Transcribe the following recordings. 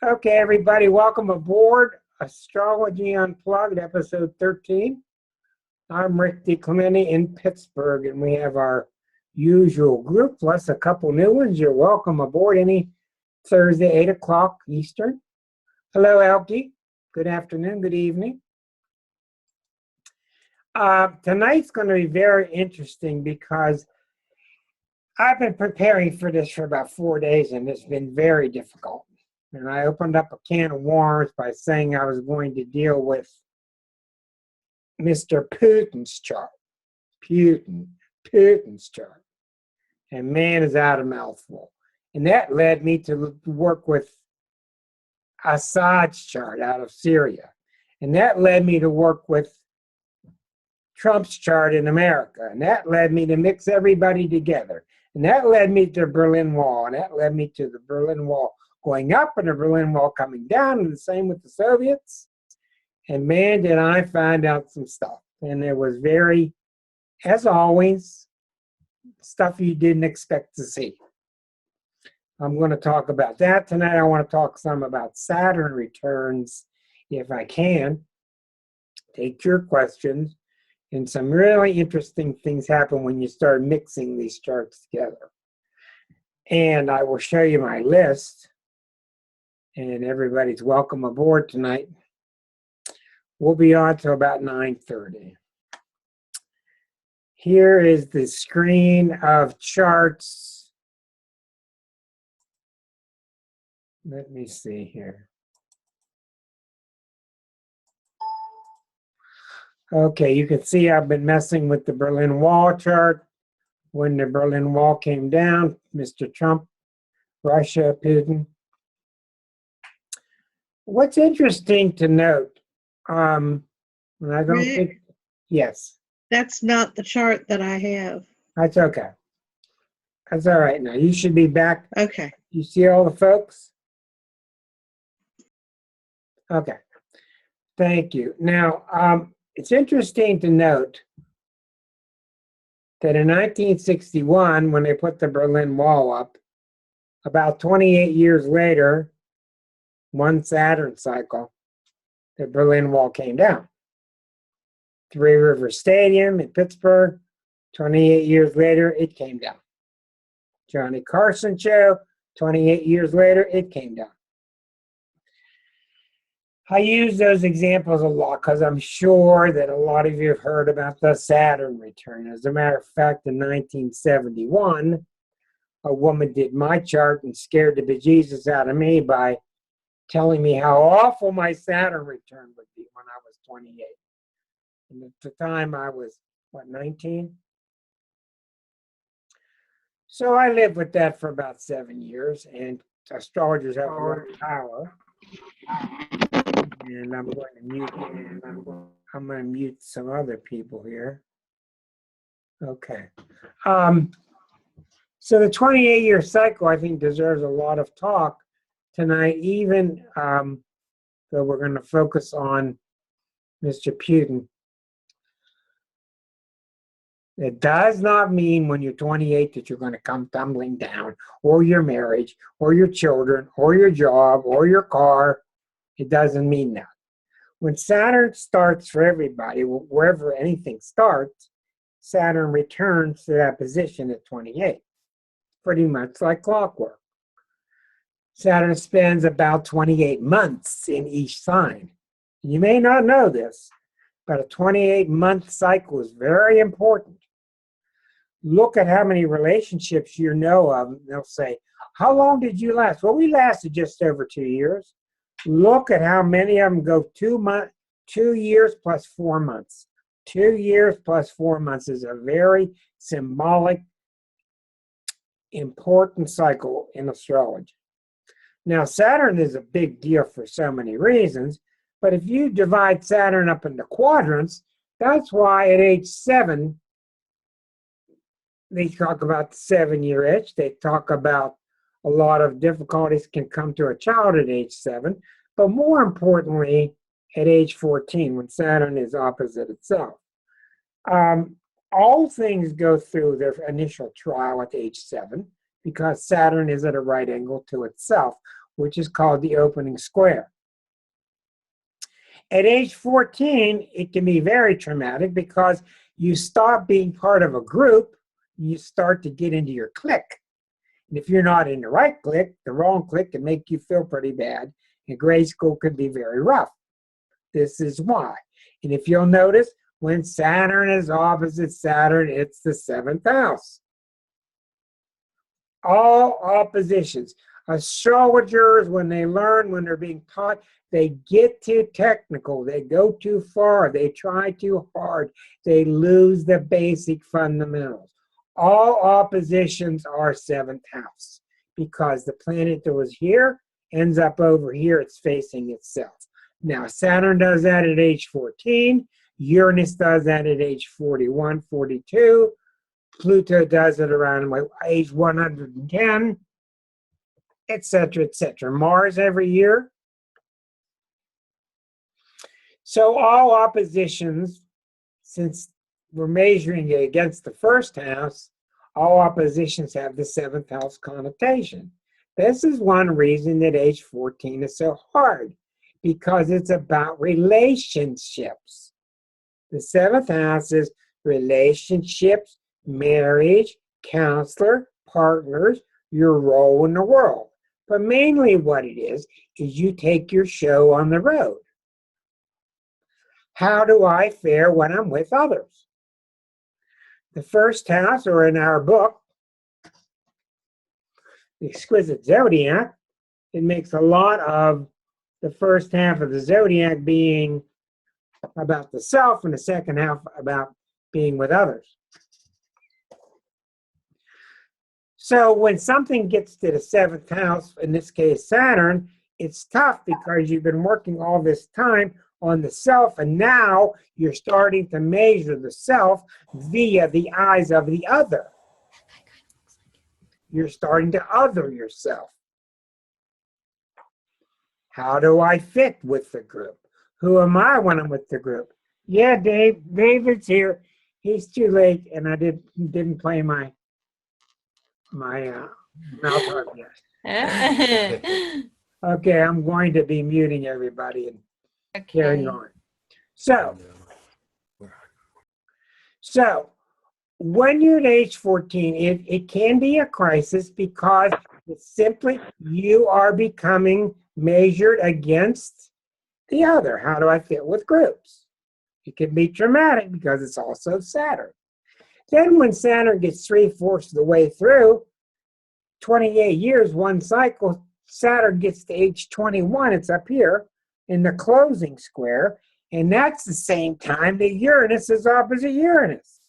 Okay, everybody, welcome aboard Astrology Unplugged, episode 13. I'm Rick DiClemente in Pittsburgh, and we have our usual group, plus a couple new ones. You're welcome aboard any Thursday, 8 o'clock Eastern. Hello, Elkie. Good afternoon, good evening. Tonight's going to be very interesting because I've been preparing for this for about 4 days, and it's been very difficult. And I opened up a can of worms by saying I was going to deal with Mr. Putin's chart. Putin's chart. And man, is that a mouthful. And that led me to work with Assad's chart out of Syria. And that led me to work with Trump's chart in America. And that led me to mix everybody together. And that led me to the Berlin Wall. And that led me to the Berlin Wall going up and the Berlin Wall coming down, and the same with the Soviets. And man, did I find out some stuff. And it was very, as always, stuff you didn't expect to see. I'm going to talk about that tonight. I want to talk some about Saturn returns, if I can. Take your questions. And some really interesting things happen when you start mixing these charts together. And I will show you my list. And everybody's welcome aboard tonight. We'll be on till about 9:30. Here is the screen of charts. Let me see here. Okay, you can see I've been messing with the Berlin Wall chart. When the Berlin Wall came down, Mr. Trump, Russia, Putin. What's interesting to note, and I don't think, yes. That's not the chart that I have. That's okay. That's all right now. You should be back. Okay. You see all the folks? Okay. Thank you. Now, it's interesting to note that in 1961, when they put the Berlin Wall up, about 28 years later, one Saturn cycle, the Berlin Wall came down. Three River Stadium in Pittsburgh, 28 years later, it came down. Johnny Carson show, 28 years later, it came down. I use those examples a lot because I'm sure that a lot of you have heard about the Saturn return. As a matter of fact, in 1971, a woman did my chart and scared the bejesus out of me by telling me how awful my Saturn return would be when I was 28. And at the time I was, 19? So I lived with that for about 7 years, and astrologers have a lot of power. And I'm going to mute, I'm going to mute some other people here. Okay. So the 28-year cycle, I think, deserves a lot of talk tonight, even though we're going to focus on Mr. Putin. It does not mean when you're 28 that you're going to come tumbling down, or your marriage, or your children, or your job, or your car. It doesn't mean that. When Saturn starts for everybody, wherever anything starts, Saturn returns to that position at 28, pretty much like clockwork. Saturn spends about 28 months in each sign. You may not know this, but a 28-month cycle is very important. Look at how many relationships you know of. They'll say, how long did you last? Well, we lasted just over 2 years. Look at how many of them go 2 years plus 4 months. 2 years plus 4 months is a very symbolic, important cycle in astrology. Now, Saturn is a big deal for so many reasons, but if you divide Saturn up into quadrants, that's why at age 7, they talk about the 7-year itch. They talk about a lot of difficulties can come to a child at age 7, but more importantly, at age 14, when Saturn is opposite itself. All things go through their initial trial at age 7 because Saturn is at a right angle to itself. which is called the opening square. At age 14, it can be very traumatic because you stop being part of a group, you start to get into your clique. And if you're not in the right clique, the wrong clique can make you feel pretty bad, and grade school can be very rough. This is why. And if you'll notice, when Saturn is opposite Saturn, it's the 7th house. All oppositions. Astrologers, when they learn, when they're being taught, they get too technical, they go too far, they try too hard, they lose the basic fundamentals. All oppositions are 7th house because the planet that was here ends up over here, it's facing itself. Now, Saturn does that at age 14, Uranus does that at age 41, 42, Pluto does it around age 110, etc., etc. Mars every year. So all oppositions, since we're measuring it against the 1st house, all oppositions have the 7th house connotation. This is one reason that age 14 is so hard, because it's about relationships. The 7th house is relationships, marriage, counselor, partners, your role in the world. But mainly what it is you take your show on the road. How do I fare when I'm with others? The 1st house, or in our book, The Exquisite Zodiac, it makes a lot of the 1st half of the zodiac being about the self and the 2nd half about being with others. So when something gets to the 7th house, in this case Saturn, it's tough because you've been working all this time on the self, and now you're starting to measure the self via the eyes of the other. You're starting to other yourself. How do I fit with the group? Who am I when I'm with the group? Yeah, David's here. He's too late, and I didn't play my mouth harp yet. Okay, I'm going to be muting everybody and carrying on. So when you're at age 14, it can be a crisis because it's simply you are becoming measured against the other. How do I fit with groups? It can be traumatic because it's also Saturn. Then when Saturn gets 3/4 of the way through, 28 years, one cycle, Saturn gets to age 21, it's up here in the closing square, and that's the same time that Uranus is opposite Uranus.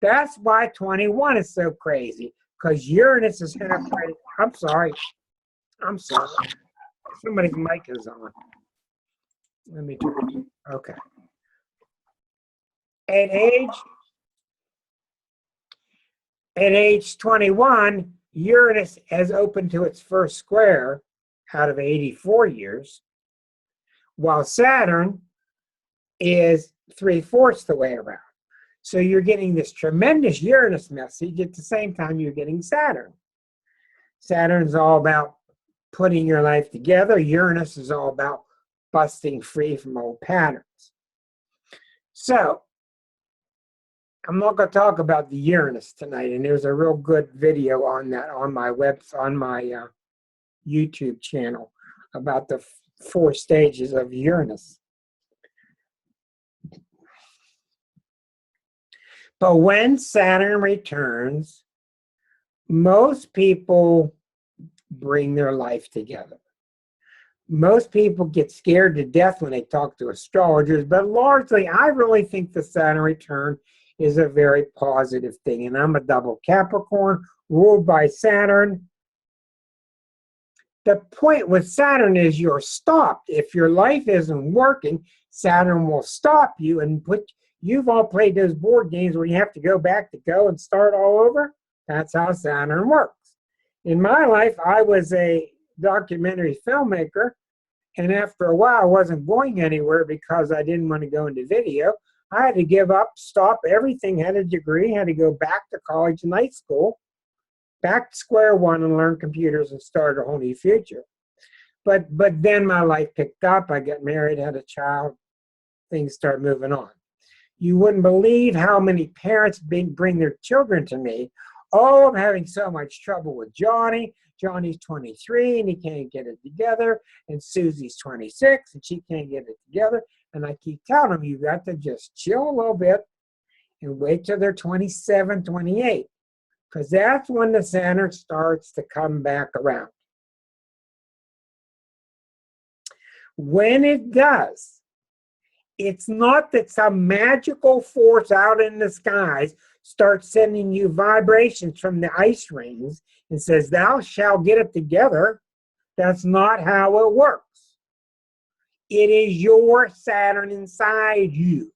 That's why 21 is so crazy, because Uranus is halfway. I'm sorry. Somebody's mic is on. Let me turn it. Okay. At age 21, Uranus has opened to its 1st square out of 84 years, while Saturn is 3/4 the way around. So you're getting this tremendous Uranus message at the same time you're getting Saturn. Saturn's all about putting your life together. Uranus is all about busting free from old patterns. So I'm not going to talk about the Uranus tonight, and there's a real good video on that on my YouTube channel about the 4 stages of Uranus. But when Saturn returns, most people bring their life together. Most people get scared to death when they talk to astrologers, but largely I really think the Saturn return is a very positive thing. And I'm a double Capricorn, ruled by Saturn. The point with Saturn is you're stopped. If your life isn't working, Saturn will stop you and you've all played those board games where you have to go back to go and start all over. That's how Saturn works. In my life, I was a documentary filmmaker, and after a while I wasn't going anywhere because I didn't want to go into video. I had to give up, stop everything, had a degree, had to go back to college and night school, back to square one and learn computers and start a whole new future. But then my life picked up. I got married, had a child. Things started moving on. You wouldn't believe how many parents bring their children to me. Oh, I'm having so much trouble with Johnny. Johnny's 23 and he can't get it together. And Susie's 26 and she can't get it together. And I keep telling them, you got to just chill a little bit and wait till they're 27, 28. Because that's when the Saturn starts to come back around. When it does, it's not that some magical force out in the skies starts sending you vibrations from the ice rings and says, thou shalt get it together. That's not how it works. It is your Saturn inside you.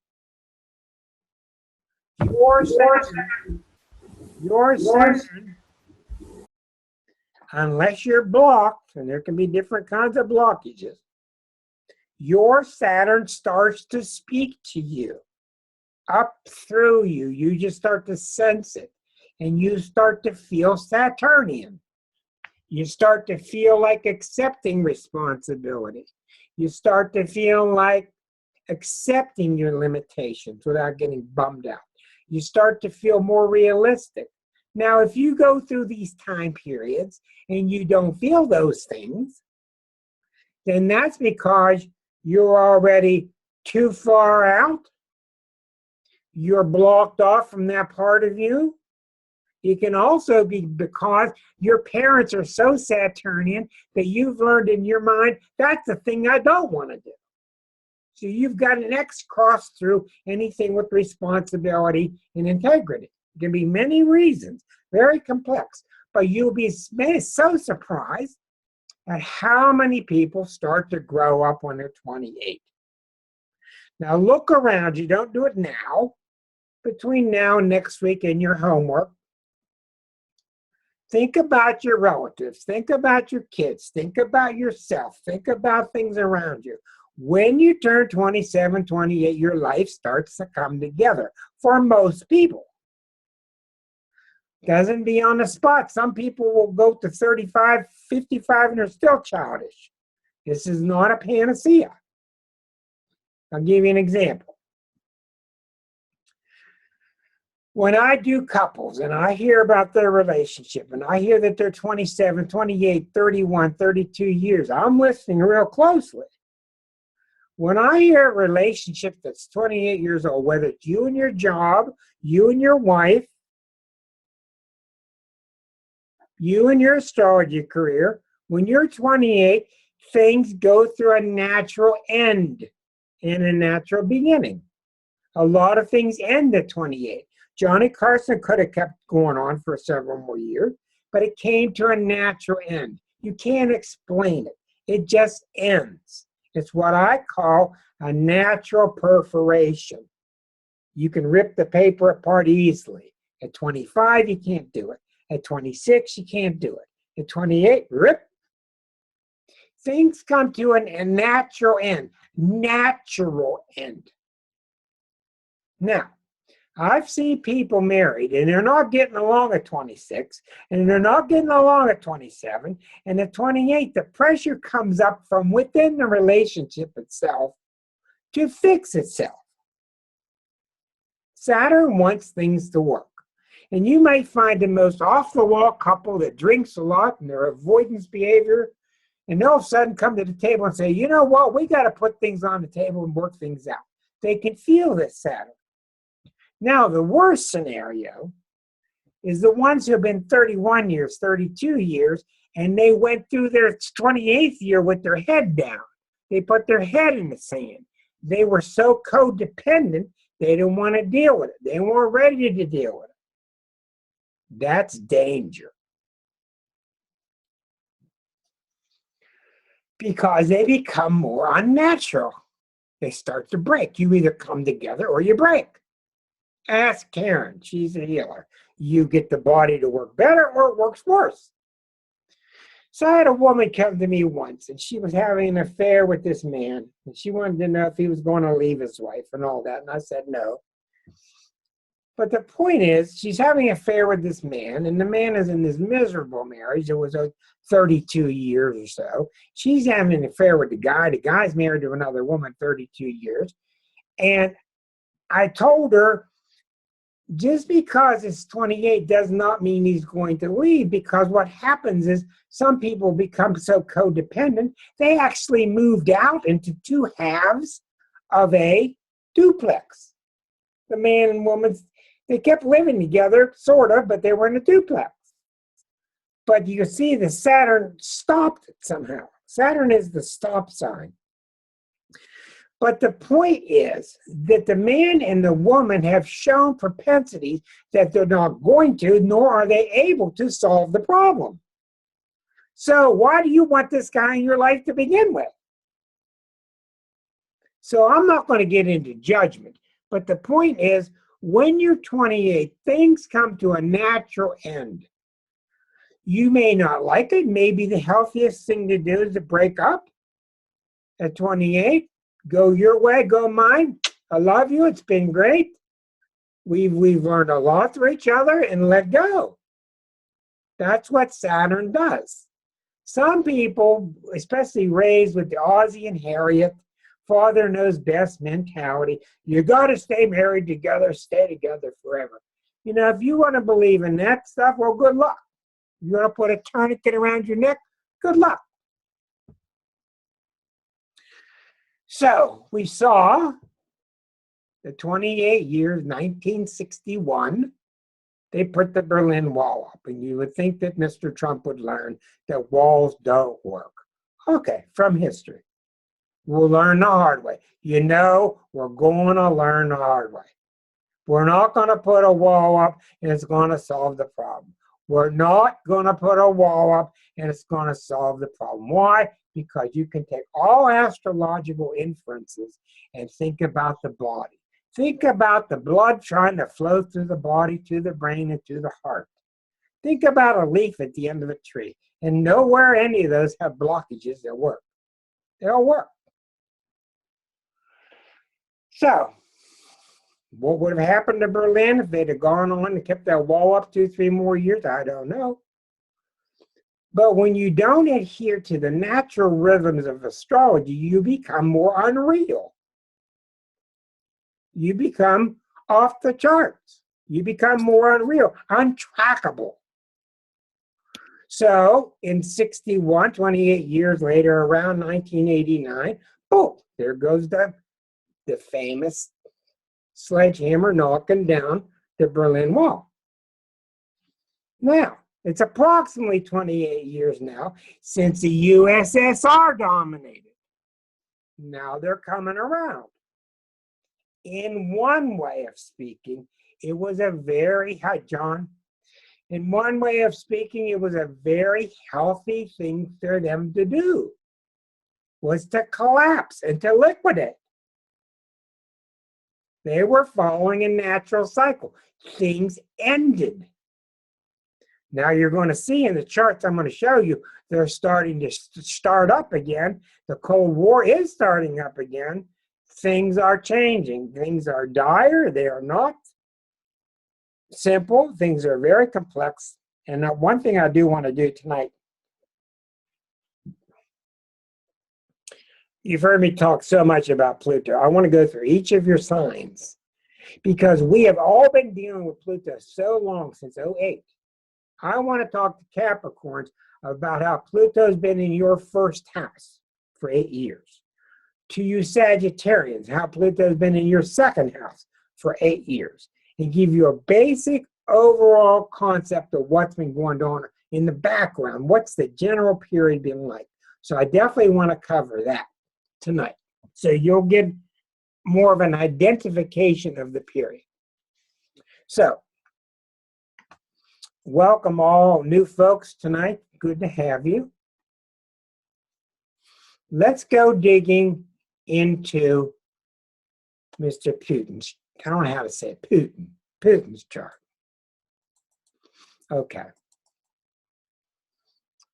Your Saturn, unless you're blocked, and there can be different kinds of blockages, your Saturn starts to speak to you, up through you. You just start to sense it, and you start to feel Saturnian. You start to feel like accepting responsibility. You start to feel like accepting your limitations without getting bummed out. You start to feel more realistic. Now, if you go through these time periods and you don't feel those things, then that's because you're already too far out. You're blocked off from that part of you. It can also be because your parents are so Saturnian that you've learned in your mind, that's the thing I don't want to do. So you've got an X cross through anything with responsibility and integrity. There can be many reasons, very complex, but you'll be so surprised at how many people start to grow up when they're 28. Now look around you, don't do it now. Between now and next week in your homework, think about your relatives, think about your kids, think about yourself, think about things around you. When you turn 27, 28, your life starts to come together for most people. Doesn't be on the spot. Some people will go to 35, 55, and they're still childish. This is not a panacea. I'll give you an example. When I do couples and I hear about their relationship and I hear that they're 27, 28, 31, 32 years, I'm listening real closely. When I hear a relationship that's 28 years old, whether it's you and your job, you and your wife, you and your astrology career, when you're 28, things go through a natural end and a natural beginning. A lot of things end at 28. Johnny Carson could have kept going on for several more years, but it came to a natural end. You can't explain it. It just ends. It's what I call a natural perforation. You can rip the paper apart easily. At 25, you can't do it. At 26, you can't do it. At 28, rip. Things come to a natural end. Natural end. Now, I've seen people married and they're not getting along at 26 and they're not getting along at 27 and at 28 the pressure comes up from within the relationship itself to fix itself. Saturn wants things to work. And you might find the most off-the-wall couple that drinks a lot and their avoidance behavior, and they'll all of a sudden come to the table and say, you know what, we got to put things on the table and work things out. They can feel this Saturn. Now, the worst scenario is the ones who have been 31 years, 32 years, and they went through their 28th year with their head down. They put their head in the sand. They were so codependent, they didn't want to deal with it. They weren't ready to deal with it. That's danger. Because they become more unnatural. They start to break. You either come together or you break. Ask Karen, she's a healer. You get the body to work better or it works worse. So I had a woman come to me once and she was having an affair with this man and she wanted to know if he was going to leave his wife and all that. And I said no. But the point is, she's having an affair with this man, and the man is in this miserable marriage. It was 32 years or so. She's having an affair with the guy. The guy's married to another woman 32 years. And I told her, just because it's 28 does not mean he's going to leave, because what happens is some people become so codependent, they actually moved out into two halves of a duplex. The man and woman, they kept living together, sort of, but they were in a duplex. But you see the Saturn stopped it somehow. Saturn is the stop sign. But the point is that the man and the woman have shown propensities that they're not going to, nor are they able to solve the problem. So why do you want this guy in your life to begin with? So I'm not going to get into judgment, but the point is, when you're 28, things come to a natural end. You may not like it. Maybe the healthiest thing to do is to break up at 28. Go your way, go mine. I love you. It's been great. We've learned a lot through each other, and let go. That's what Saturn does. Some people, especially raised with the Ozzie and Harriet, father knows best mentality. You got to stay married together, stay together forever. You know, if you want to believe in that stuff, well, good luck. You want to put a tourniquet around your neck, good luck. So we saw the 28 years, 1961, they put the Berlin Wall up. And you would think that Mr. Trump would learn that walls don't work. Okay, from history. We'll learn the hard way. You know, we're going to learn the hard way. We're not going to put a wall up and it's going to solve the problem. We're not going to put a wall up and it's going to solve the problem. Why? Because you can take all astrological inferences and think about the body. Think about the blood trying to flow through the body, to the brain, and to the heart. Think about a leaf at the end of a tree. And nowhere any of those have blockages that work. They'll work. So, what would have happened to Berlin if they'd have gone on and kept that wall up 2-3 more years? I don't know. But when you don't adhere to the natural rhythms of astrology, you become more unreal. You become off the charts. You become more unreal, untrackable. So in 61, 28 years later, around 1989, boom, there goes the famous sledgehammer knocking down the Berlin Wall. Now, it's approximately 28 years now since the USSR dominated. Now they're coming around. In one way of speaking, it was a very, hi John, in one way of speaking, it was a very healthy thing for them to do, was to collapse and to liquidate. They were following a natural cycle. Things ended. Now you're going to see in the charts I'm going to show you, they're starting to start up again. The Cold War is starting up again. Things are changing. Things are dire. They are not simple. Things are very complex. And one thing I do want to do tonight, you've heard me talk so much about Pluto. I want to go through each of your signs because we have all been dealing with Pluto so long, since 2008. I want to talk to Capricorns about how Pluto's been in your first house for 8 years. To you Sagittarians, how Pluto's been in your second house for 8 years. And give you a basic overall concept of what's been going on in the background. What's the general period been like? So I definitely want to cover that tonight. So you'll get more of an identification of the period. So, welcome all new folks tonight. Good to have you. Let's go digging into Mr. Putin's, I don't know how to say it, Putin's chart. Okay.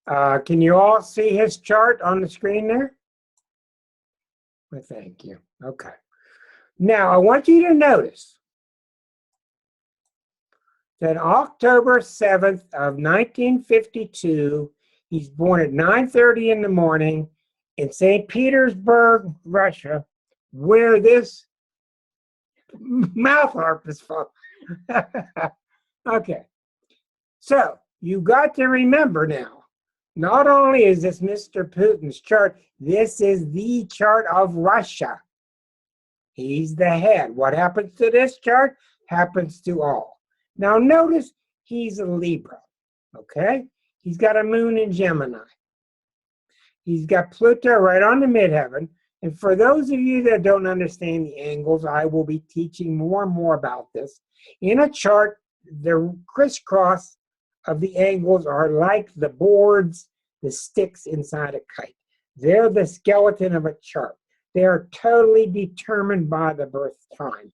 Can you all see his chart on the screen there? Well, thank you. Okay. Now, I want you to notice Then October 7th of 1952, he's born at 9:30 in the morning in St. Petersburg, Russia, where this mouth harp is from. Okay, so you got to remember now, not only is this Mr. Putin's chart, this is the chart of Russia. He's the head. What happens to this chart happens to all. Now notice he's a Libra, okay? He's got a moon in Gemini. He's got Pluto right on the midheaven. And for those of you that don't understand the angles, I will be teaching more and more about this. In a chart, the crisscross of the angles are like the boards, the sticks inside a kite. They're the skeleton of a chart. They are totally determined by the birth time.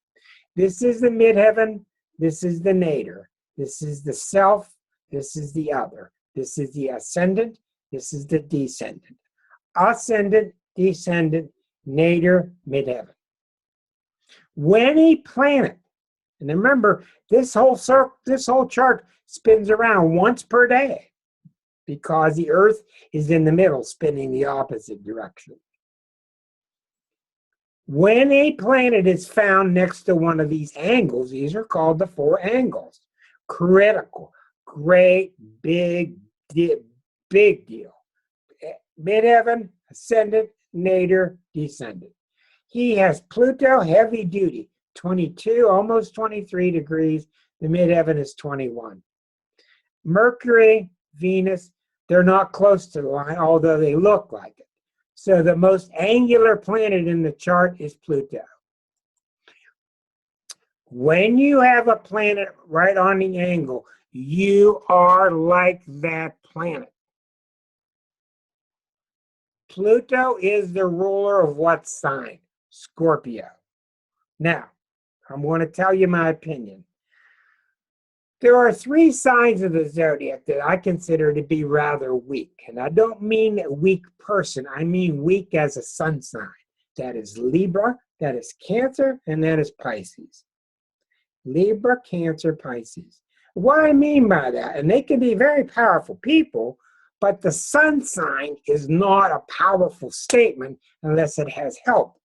This is the midheaven. This is the nadir. This is the self. This is the other. This is the ascendant. This is the descendant. Ascendant, descendant, nadir, midheaven. When a planet, and remember, this whole chart spins around once per day because the Earth is in the middle, spinning the opposite direction. When a planet is found next to one of these angles, these are called the four angles. Critical, great, big deal. Midheaven, ascendant, nadir, descendant. He has Pluto heavy duty, 22, almost 23 degrees. The midheaven is 21. Mercury, Venus, they're not close to the line, although they look like it. So the most angular planet in the chart is Pluto. When you have a planet right on the angle, you are like that planet. Pluto is the ruler of what sign? Scorpio. Now, I'm going to tell you my opinion. There are three signs of the zodiac that I consider to be rather weak. And I don't mean a weak person. I mean weak as a sun sign. That is Libra, that is Cancer, and that is Pisces. Libra, Cancer, Pisces. What I mean by that, and they can be very powerful people, but the sun sign is not a powerful statement unless it has help.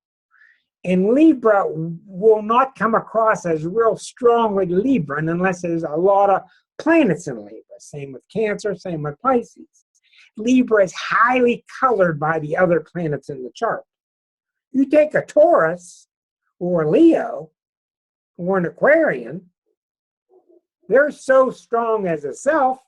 And Libra will not come across as real strongly Libran unless there's a lot of planets in Libra. Same with Cancer, same with Pisces. Libra is highly colored by the other planets in the chart. You take a Taurus or a Leo or an Aquarian, they're so strong as a self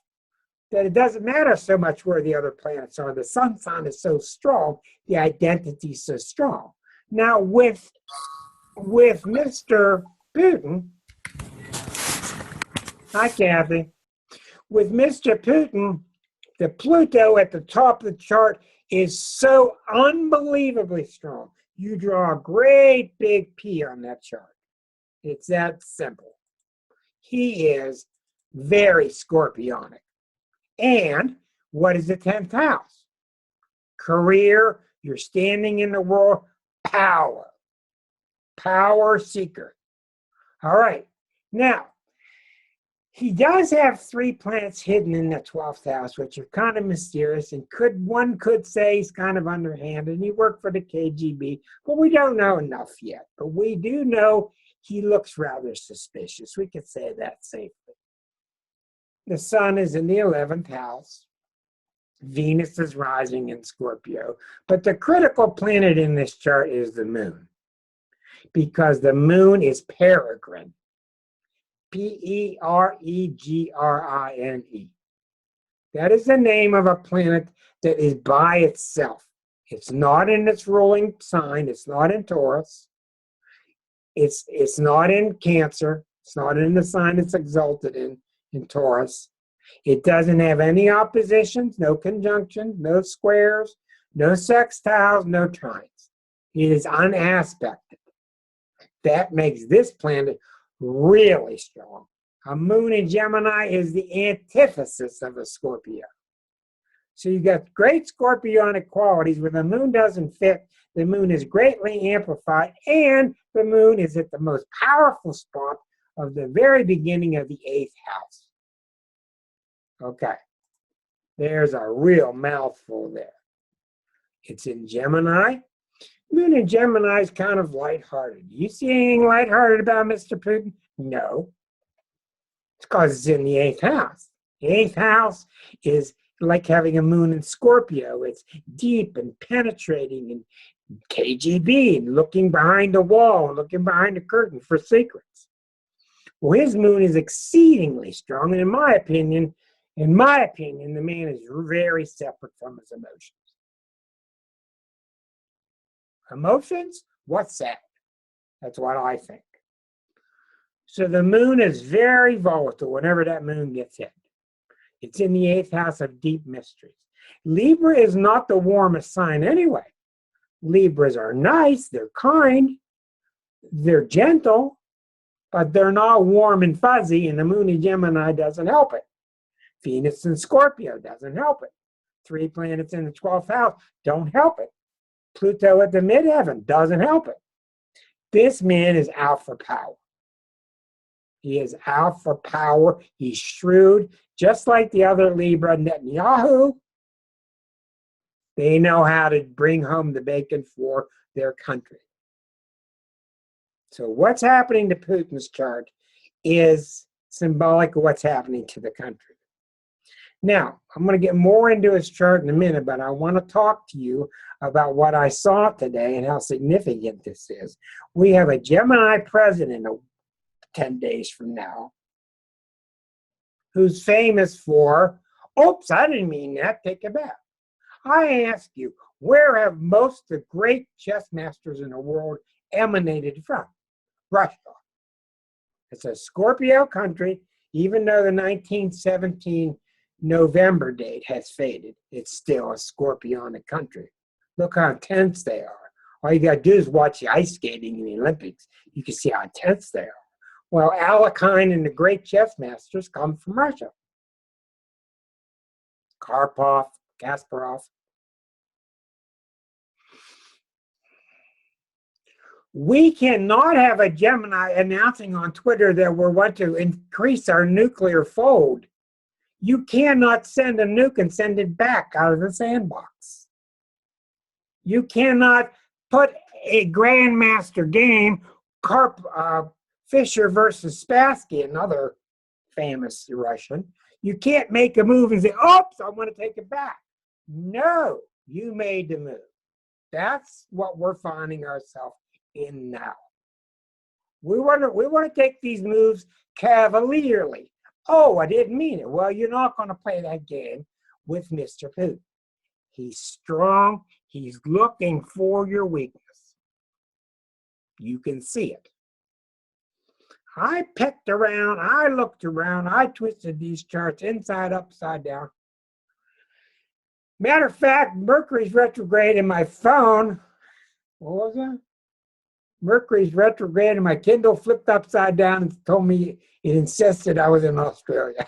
that it doesn't matter so much where the other planets are. The sun sign is so strong, the identity is so strong. Now, with Mr. Putin, hi, Kathy. With Mr. Putin, the Pluto at the top of the chart is so unbelievably strong. You draw a great big P on that chart. It's that simple. He is very scorpionic. And what is the 10th house? Career, you're standing in the world. Power seeker. All right. Now, he does have three planets hidden in the 12th house, which are kind of mysterious, and one could say he's kind of underhanded, and he worked for the KGB, but we don't know enough yet. But we do know he looks rather suspicious. We could say that safely. The sun is in the 11th house. Venus is rising in Scorpio. But the critical planet in this chart is the moon, because the moon is peregrine. Peregrine. That is the name of a planet that is by itself. It's not in its ruling sign. It's not in Taurus. It's not in Cancer. It's not in the sign it's exalted in Taurus. It doesn't have any oppositions, no conjunctions, no squares, no sextiles, no trines. It is unaspected. That makes this planet really strong. A moon in Gemini is the antithesis of a Scorpio. So you got great scorpionic qualities. Where the moon doesn't fit, the moon is greatly amplified, and the moon is at the most powerful spot of the very beginning of the 8th house. Okay, there's a real mouthful there. It's in Gemini. Moon in Gemini is kind of lighthearted. You see anything lighthearted about Mr. Putin? No. It's because it's in the 8th house. The 8th house is like having a moon in Scorpio. It's deep and penetrating and KGB, and looking behind the wall, looking behind the curtain for secrets. Well, his moon is exceedingly strong, and in my opinion, the man is very separate from his emotions. Emotions? What's that? That's what I think. So the moon is very volatile whenever that moon gets hit. It's in the 8th house of deep mysteries. Libra is not the warmest sign anyway. Libras are nice, they're kind, they're gentle, but they're not warm and fuzzy, and the moon in Gemini doesn't help it. Venus in Scorpio doesn't help it. 3 planets in the 12th house don't help it. Pluto at the midheaven doesn't help it. This man is out for power. He is out for power. He's shrewd, just like the other Libra, Netanyahu. They know how to bring home the bacon for their country. So what's happening to Putin's chart is symbolic of what's happening to the country. Now, I'm going to get more into his chart in a minute, but I want to talk to you about what I saw today and how significant this is. We have a Gemini president 10 days from now who's famous for, oops, I didn't mean that, take it back. I ask you, where have most of the great chess masters in the world emanated from? Russia. It's a Scorpio country, even though the 1917 November date has faded. It's still a Scorpionic country. Look how intense they are. All you got to do is watch the ice skating in the Olympics. You can see how intense they are. Well, Alekhine and the great chess masters come from Russia. Karpov, Kasparov. We cannot have a Gemini announcing on Twitter that we want to increase our nuclear fold. You cannot send a nuke and send it back out of the sandbox. You cannot put a grandmaster game, Fischer versus Spassky, another famous Russian. You can't make a move and say, oops, I want to take it back. No, you made the move. That's what we're finding ourselves in now. We want to take these moves cavalierly. Oh, I didn't mean it. Well, you're not going to play that game with Mr. Putin. He's strong. He's looking for your weakness. You can see it. I pecked around. I looked around. I twisted these charts inside, upside down. Matter of fact, Mercury's retrograde in my phone. What was that? Mercury's retrograde and my Kindle flipped upside down and told me it insisted I was in Australia.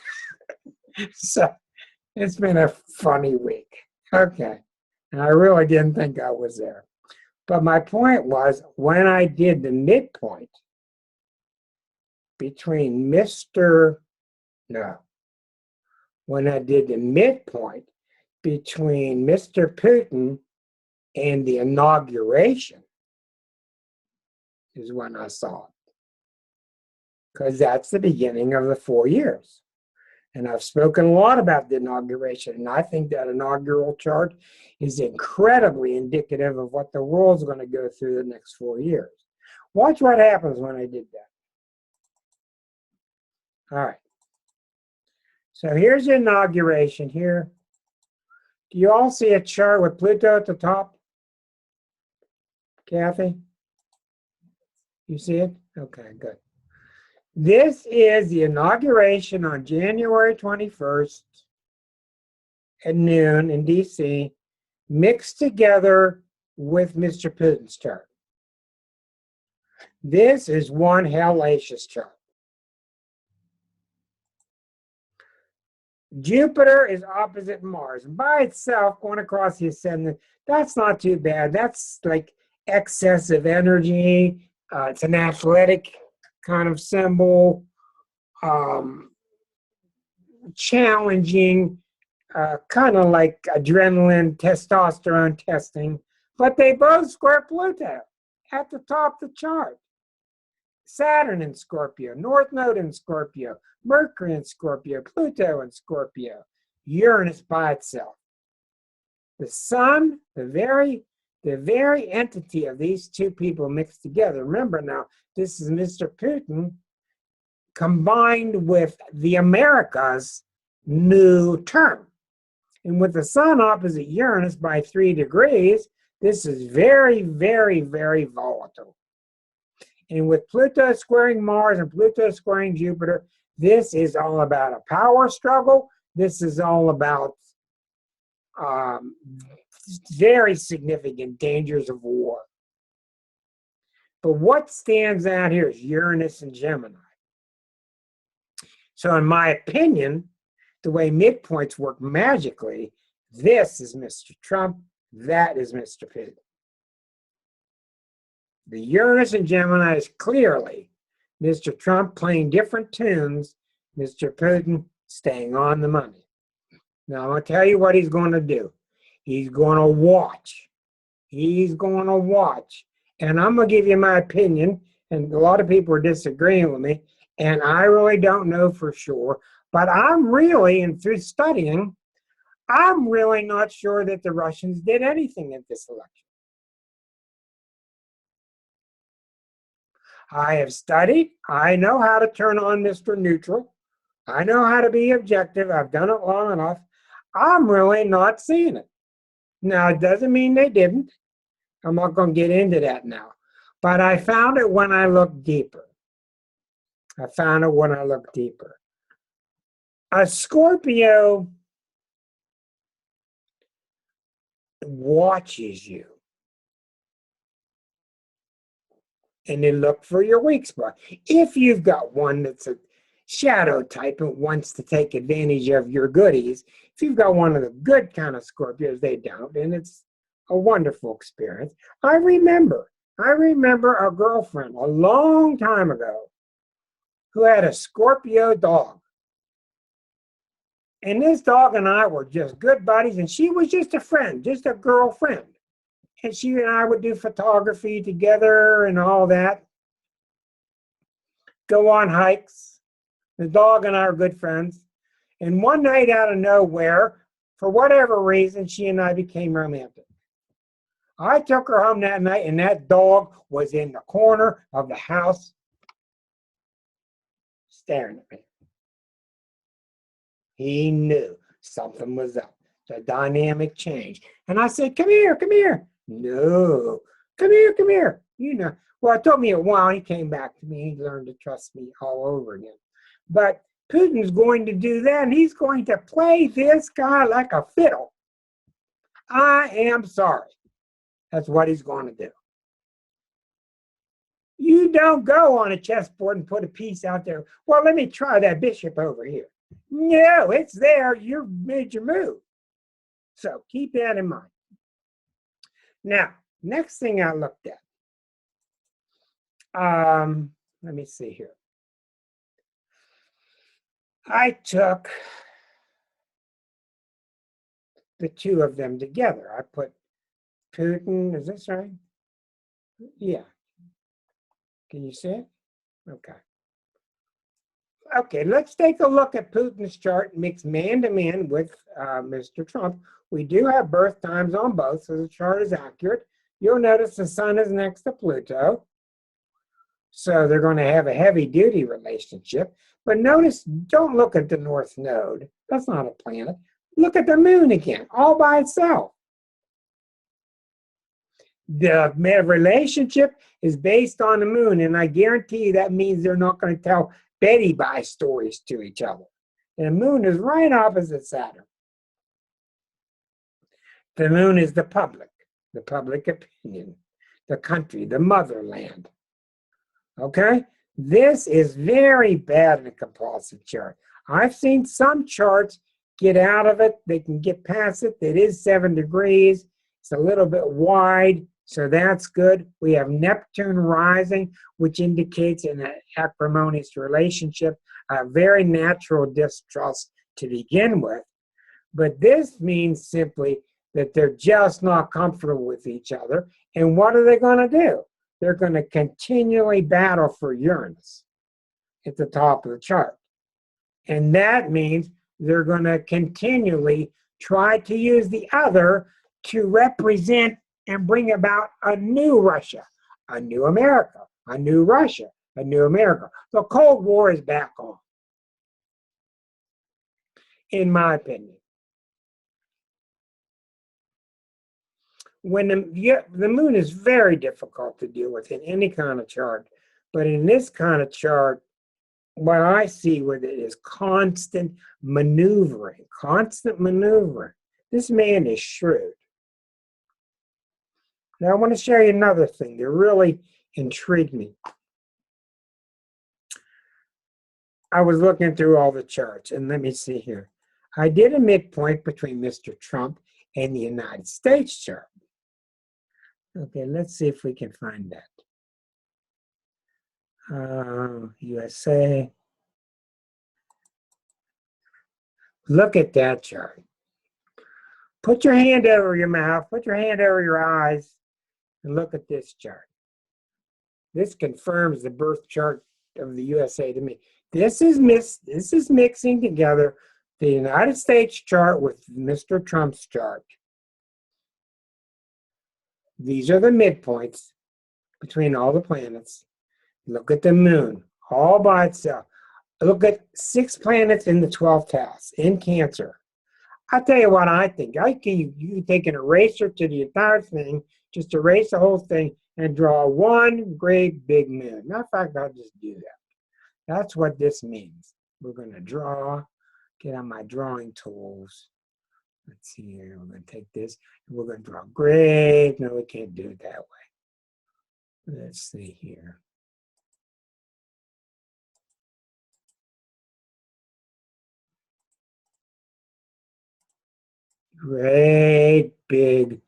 So it's been a funny week. Okay. And I really didn't think I was there. But my point was, when I did the midpoint between when I did the midpoint between Mr. Putin and the inauguration is when I saw it. Because that's the beginning of the 4 years. And I've spoken a lot about the inauguration, and I think that inaugural chart is incredibly indicative of what the world's going to go through the next 4 years. Watch what happens when I did that. All right. So here's the inauguration here. Do you all see a chart with Pluto at the top? Kathy? You see it? Okay, good. This is the inauguration on January 21st at noon in D.C., mixed together with Mr. Putin's chart. This is one hellacious chart. Jupiter is opposite Mars. By itself, going across the ascendant, that's not too bad. That's like excessive energy. It's an athletic kind of symbol, challenging, kind of like adrenaline, testosterone testing, but they both square Pluto at the top of the chart. Saturn in Scorpio, North Node in Scorpio, Mercury in Scorpio, Pluto in Scorpio, Uranus by itself. The sun, the very entity of these two people mixed together. Remember now, this is Mr. Putin combined with the Americas' new term. And with the sun opposite Uranus by 3 degrees, this is very, very, very volatile. And with Pluto squaring Mars and Pluto squaring Jupiter, this is all about a power struggle. This is all about very significant dangers of war. But what stands out here is Uranus and Gemini. So in my opinion, the way midpoints work magically, this is Mr. Trump, that is Mr. Putin. The Uranus and Gemini is clearly Mr. Trump playing different tunes, Mr. Putin staying on the money. Now, I'm going to tell you what he's going to do. He's going to watch. He's going to watch. And I'm going to give you my opinion, and a lot of people are disagreeing with me, and I really don't know for sure. But I'm really, and through studying, I'm really not sure that the Russians did anything at this election. I have studied. I know how to turn on Mr. Neutral. I know how to be objective. I've done it long enough. I'm really not seeing it. Now, it doesn't mean they didn't. I'm not going to get into that now. But I found it when I looked deeper. I found it when I looked deeper. A Scorpio watches you. And they look for your weak spot. If you've got one that's a shadow type and wants to take advantage of your goodies, if you've got one of the good kind of Scorpios, they don't, and it's a wonderful experience. I remember a girlfriend a long time ago who had a Scorpio dog. And this dog and I were just good buddies, and she was just a friend, just a girlfriend. And she and I would do photography together and all that. Go on hikes. The dog and I are good friends. And one night out of nowhere, for whatever reason, she and I became romantic. I took her home that night, and that dog was in the corner of the house staring at me. He knew something was up. The dynamic changed. And I said, come here, come here. No, come here, come here. You know, well, it took me a while. He came back to me. He learned to trust me all over again. But Putin's going to do that, and he's going to play this guy like a fiddle. I am sorry. That's what he's going to do. You don't go on a chessboard and put a piece out there. Well, let me try that bishop over here. No, it's there. You've made your move. So keep that in mind. Now, next thing I looked at. Let me see here. I took the two of them together. I put Putin, is this right? Yeah. Can you see it? Okay. Okay, let's take a look at Putin's chart mixed man-to-man with Mr. Trump. We do have birth times on both, so the chart is accurate. You'll notice the sun is next to Pluto. So they're going to have a heavy-duty relationship. But notice, don't look at the North Node. That's not a planet. Look at the moon again, all by itself. The relationship is based on the moon, and I guarantee you that means they're not going to tell Betty Bye stories to each other. And the moon is right opposite Saturn. The moon is the public opinion, the country, the motherland. Okay? This is very bad in a compulsive chart. I've seen some charts get out of it. They can get past it. It is 7 degrees. It's a little bit wide. So that's good. We have Neptune rising, which indicates an acrimonious relationship, a very natural distrust to begin with. But this means simply that they're just not comfortable with each other. And what are they going to do? They're going to continually battle for Uranus at the top of the chart. And that means they're going to continually try to use the other to represent and bring about a new Russia, a new America, a new Russia, a new America. The Cold War is back on, in my opinion. When the moon is very difficult to deal with in any kind of chart, but in this kind of chart, what I see with it is constant maneuvering, constant maneuvering. This man is shrewd. Now, I want to show you another thing that really intrigued me. I was looking through all the charts, and let me see here. I did a midpoint between Mr. Trump and the United States chart. Okay, let's see if we can find that. USA. Look at that chart. Put your hand over your mouth, put your hand over your eyes, and look at this chart. This confirms the birth chart of the USA to me. This is mixing together the United States chart with Mr. Trump's chart. These are the midpoints between all the planets. Look at the moon all by itself. Look at 6 planets in the 12th house in Cancer. I'll tell you what I think. You take an eraser to the entire thing, just erase the whole thing, and draw one great big moon. Matter of fact, I'll just do that. That's what this means. We're going to draw, get on my drawing tools. Let's see here. We're going to take this, and we're going to draw great. No, we can't do it that way. Let's see here. Great big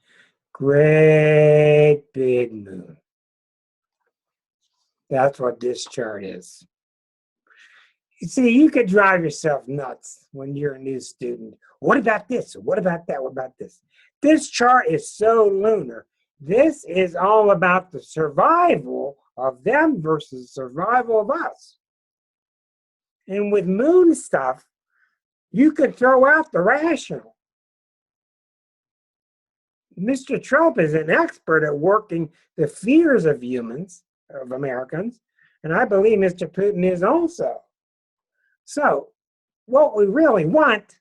moon. That's what this chart is. You see, you could drive yourself nuts when you're a new student. What about this? What about that? What about this? This chart is so lunar. This is all about the survival of them versus survival of us. And with moon stuff, you could throw out the rational. Mr. Trump is an expert at working the fears of humans, of Americans, and I believe Mr. Putin is also. So, what we really want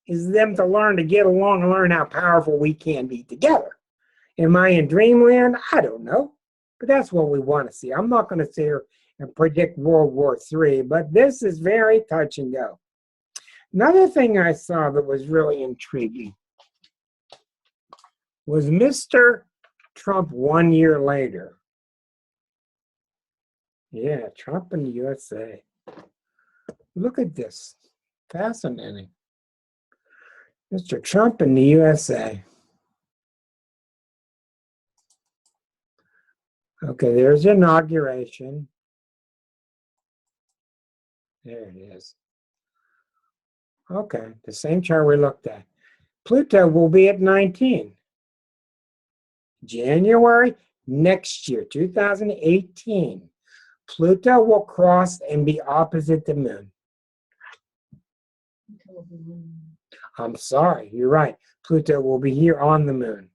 is them to learn to get along and learn how powerful we can be together. Am I in dreamland? I don't know, but that's what we want to see. I'm not going to sit here and predict World War III, but this is very touch and go. Another thing I saw that was really intriguing was Mr. Trump 1 year later. Yeah, Trump in the USA. Look at this. Fascinating. Mr. Trump in the USA. Okay, there's inauguration. There it is. Okay, the same chart we looked at. Pluto will be at 19. January next year, 2018, Pluto will cross and be opposite the moon. I'm sorry, you're right. Pluto will be here on the moon.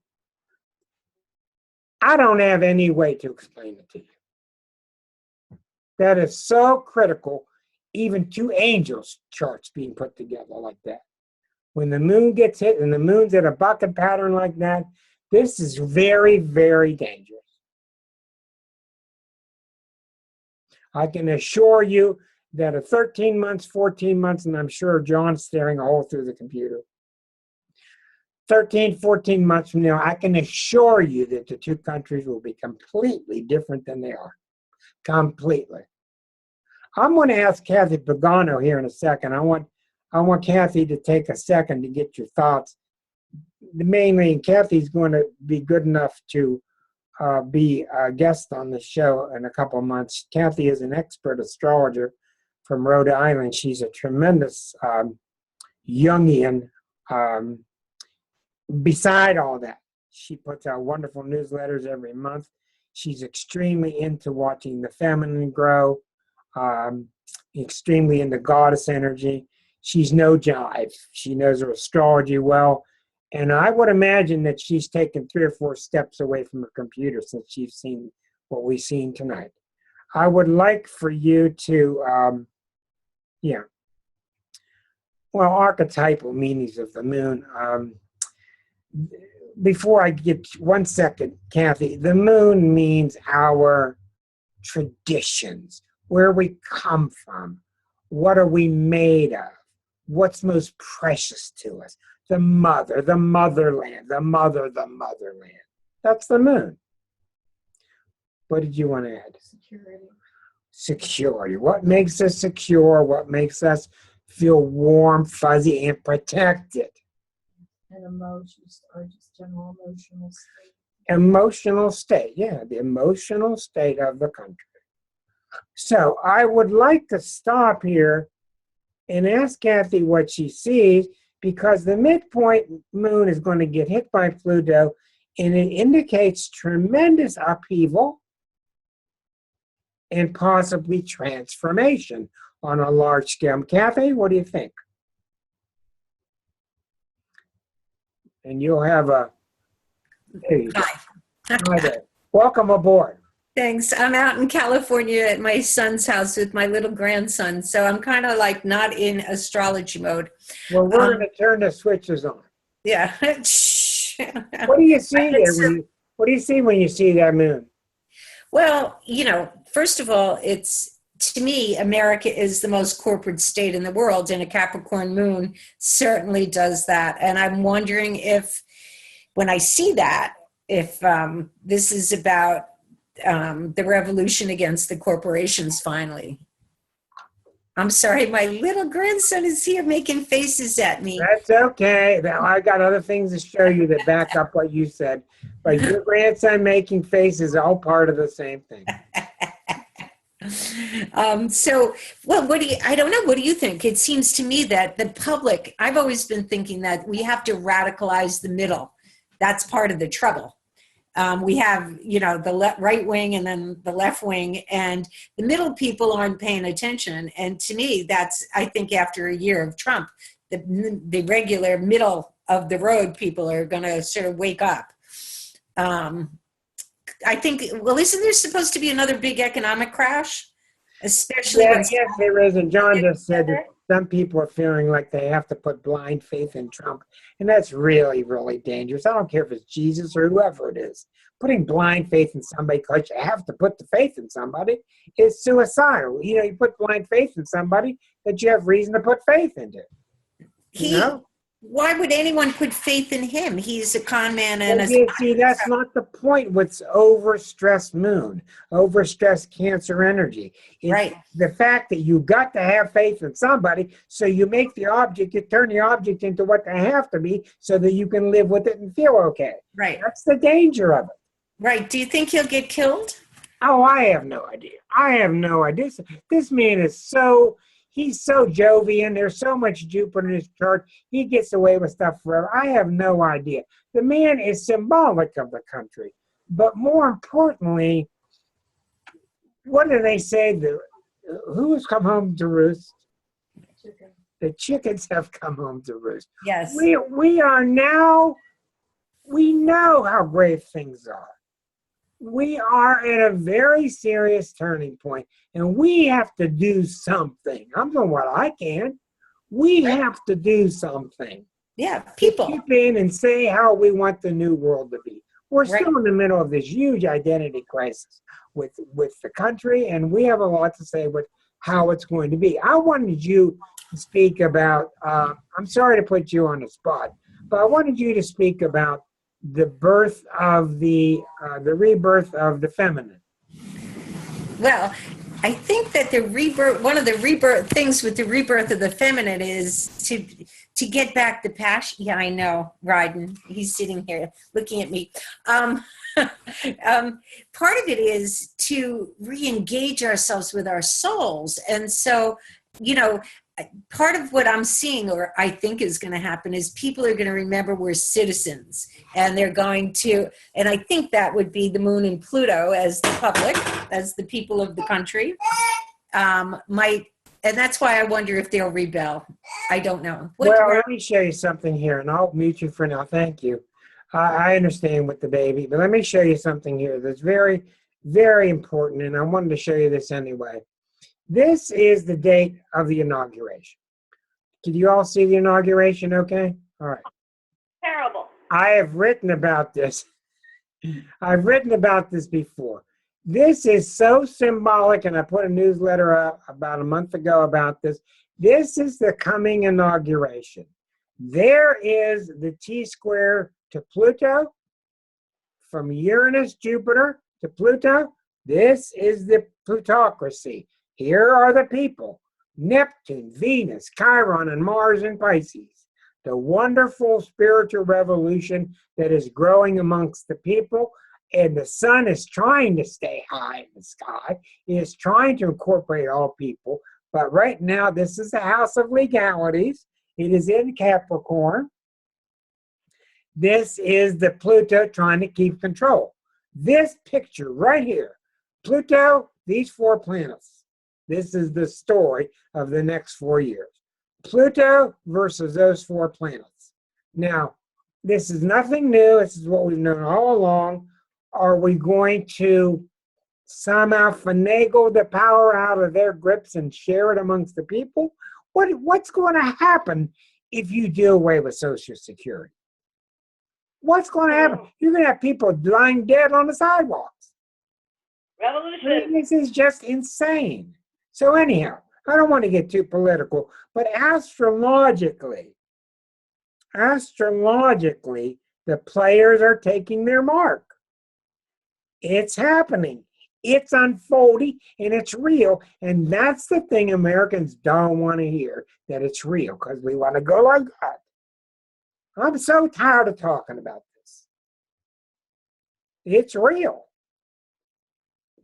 I don't have any way to explain it to you. That is so critical, even 2 angels charts being put together like that. When the moon gets hit and the moon's in a bucket pattern like that, this is very, very dangerous. I can assure you that at 13 months, 14 months, and I'm sure John's staring a hole through the computer, 13, 14 months from now, I can assure you that the 2 countries will be completely different than they are. Completely. I'm going to ask Kathy Pagano here in a second. I want Kathy to take a second to get your thoughts. Mainly, Kathy's going to be good enough to be a guest on the show in a couple of months. Kathy is an expert astrologer from Rhode Island. She's a tremendous Jungian. Beside all that, she puts out wonderful newsletters every month. She's extremely into watching the feminine grow, extremely into goddess energy. She's no jive. She knows her astrology well. And I would imagine that she's taken 3 or 4 steps away from her computer since she's seen what we've seen tonight. I would like for you to, archetypal meanings of the moon. Before I get 1 second, Kathy, the moon means our traditions, where we come from, what are we made of, what's most precious to us, the mother, the motherland, the motherland. That's the moon. What did you want to add? Security. What makes us secure? What makes us feel warm, fuzzy, and protected? And emotions, or just general emotional state. Emotional state, yeah, the emotional state of the country. So I would like to stop here and ask Kathy what she sees, because the midpoint moon is going to get hit by Pluto, and it indicates tremendous upheaval and possibly transformation on a large scale. Kathy, what do you think? And you'll have a... There you go. Hi there. Welcome aboard. Thanks. I'm out in California at my son's house with my little grandson, so I'm kind of like not in astrology mode. Well, we're going to turn the switches on. Yeah. What do you see there? What do you see when you see that moon? Well, first of all, to me, America is the most corporate state in the world, and a Capricorn moon certainly does that. And I'm wondering if, when I see that, if this is about the revolution against the corporations finally. I'm sorry, my little grandson is here making faces at me. That's okay. Now, I got other things to show you that back up what you said. But your grandson making faces all part of the same thing. I don't know. What do you think? It seems to me that the public, I've always been thinking that we have to radicalize the middle. That's part of the trouble. We have, the right wing and then the left wing, and the middle people aren't paying attention. And to me, I think after a year of Trump, the regular middle of the road people are going to sort of wake up. I think, isn't there supposed to be another big economic crash? Especially yes, there is. And John just said that some people are feeling like they have to put blind faith in Trump. And that's really, really dangerous. I don't care if it's Jesus or whoever it is. Putting blind faith in somebody because you have to put the faith in somebody is suicidal. You put blind faith in somebody that you have reason to put faith into. Why would anyone put faith in him? He's a con man and that's not the point. What's overstressed moon, overstressed Cancer energy. It's right. The fact that you got to have faith in somebody, so you make the object, you turn the object into what they have to be so that you can live with it and feel okay. Right. That's the danger of it. Right. Do you think he'll get killed? Oh, I have no idea. This man is he's so Jovian. There's so much Jupiter in his chart. He gets away with stuff forever. I have no idea. The man is symbolic of the country. But more importantly, what do they say? Who has come home to roost? The chickens have come home to roost. Yes. We know how grave things are. We are at a very serious turning point, and we have to do something. I'm doing what I can. We have to do something. Yeah, people. Chip in and say how we want the new world to be. We're still in the middle of this huge identity crisis with the country, and we have a lot to say with how it's going to be. I wanted you to speak about, I'm sorry to put you on the spot, but I wanted you to speak about the birth of the rebirth of the feminine. Well, I think that one of the rebirth things with the rebirth of the feminine is to get back the passion. Yeah, I know, Ryden. He's sitting here looking at me. Part of it is to re-engage ourselves with our souls. And so, part of what I'm seeing, or I think is going to happen, is people are going to remember we're citizens, and they're going to, and I think that would be the moon and Pluto as the public, as the people of the country, and that's why I wonder if they'll rebel. I don't know. Well, let me show you something here, and I'll mute you for now. Thank you. I understand with the baby, but let me show you something here that's very, very important, and I wanted to show you this anyway. This is the date of the inauguration. Did you all see the inauguration okay? All right. Terrible. I have written about this. I've written about this before. This is so symbolic, and I put a newsletter up about a month ago about this. This is the coming inauguration. There is the T-square to Pluto, from Uranus, Jupiter to Pluto. This is the plutocracy. Here are the people: Neptune, Venus, Chiron, and Mars in Pisces. The wonderful spiritual revolution that is growing amongst the people. And the sun is trying to stay high in the sky. It is trying to incorporate all people. But right now, this is the house of legalities. It is in Capricorn. This is the Pluto trying to keep control. This picture right here, Pluto, these 4 planets. This is the story of the next 4 years. Pluto versus those 4 planets. Now, this is nothing new. This is what we've known all along. Are we going to somehow finagle the power out of their grips and share it amongst the people? What's going to happen if you do away with Social Security? What's going to happen? You're going to have people lying dead on the sidewalks. Revolution. This is just insane. So anyhow, I don't want to get too political, but astrologically, the players are taking their mark. It's happening. It's unfolding, and it's real. And that's the thing Americans don't want to hear, that it's real, because we want to go like that. I'm so tired of talking about this. It's real.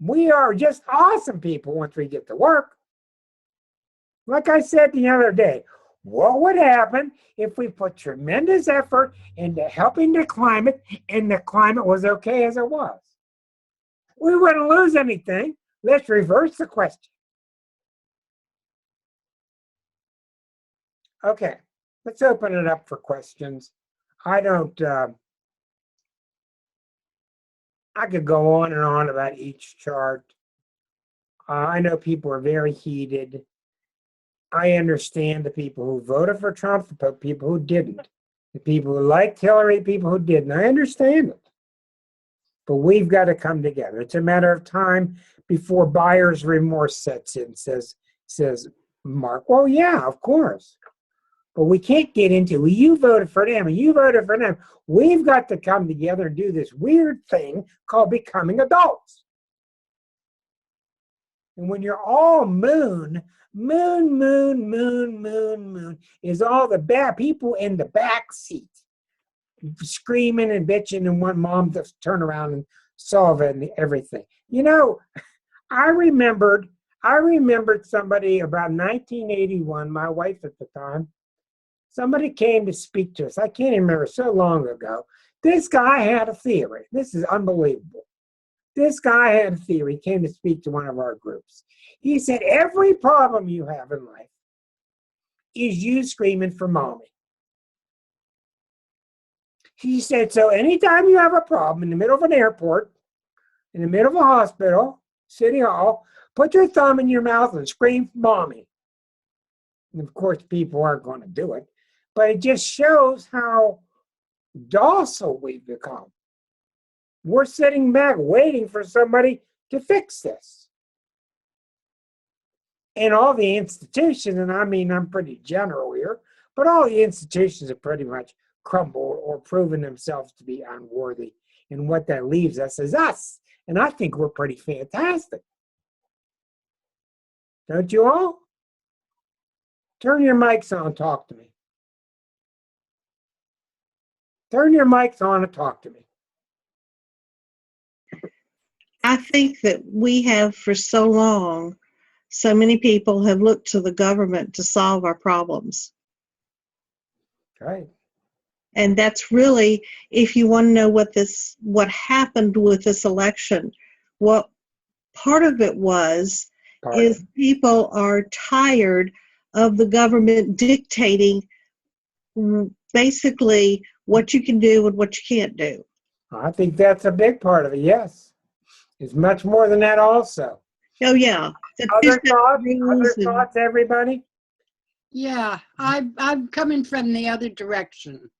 We are just awesome people once we get to work. Like I said the other day, what would happen if we put tremendous effort into helping the climate, and the climate was okay as it was? We wouldn't lose anything. Let's reverse the question. Okay, let's open it up for questions. I could go on and on about each chart. I know people are very heated. I understand the people who voted for Trump, the people who didn't, the people who liked Hillary, people who didn't. I understand it. But we've got to come together. It's a matter of time before buyer's remorse sets in, says Mark. Well, yeah, of course. But we can't get into, well, you voted for them and you voted for them. We've got to come together and do this weird thing called becoming adults. And when you're all moon is all the bad people in the back seat, screaming and bitching and want mom to turn around and solve it and everything. I remembered somebody about 1981, my wife at the time, somebody came to speak to us. I can't even remember, so long ago. This guy had a theory. This is unbelievable. This guy had a theory. He came to speak to one of our groups. He said, every problem you have in life is you screaming for mommy. He said, so anytime you have a problem in the middle of an airport, in the middle of a hospital, city hall, put your thumb in your mouth and scream mommy. And of course, people aren't going to do it, but it just shows how docile we've become. We're sitting back waiting for somebody to fix this. And all the institutions, and I mean, I'm pretty general here, but all the institutions have pretty much crumbled or proven themselves to be unworthy. And what that leaves us is us. And I think we're pretty fantastic. Don't you all? Turn your mics on, talk to me. Turn your mics on and talk to me. I think that we have for so long, so many people have looked to the government to solve our problems. Right. And that's really, if you want to know what happened with this election, what part of it was, is people are tired of the government dictating basically what you can do and what you can't do. I think that's a big part of it, yes. It's much more than that also. Oh, yeah. Other thoughts, everybody? Yeah, I'm coming from the other direction.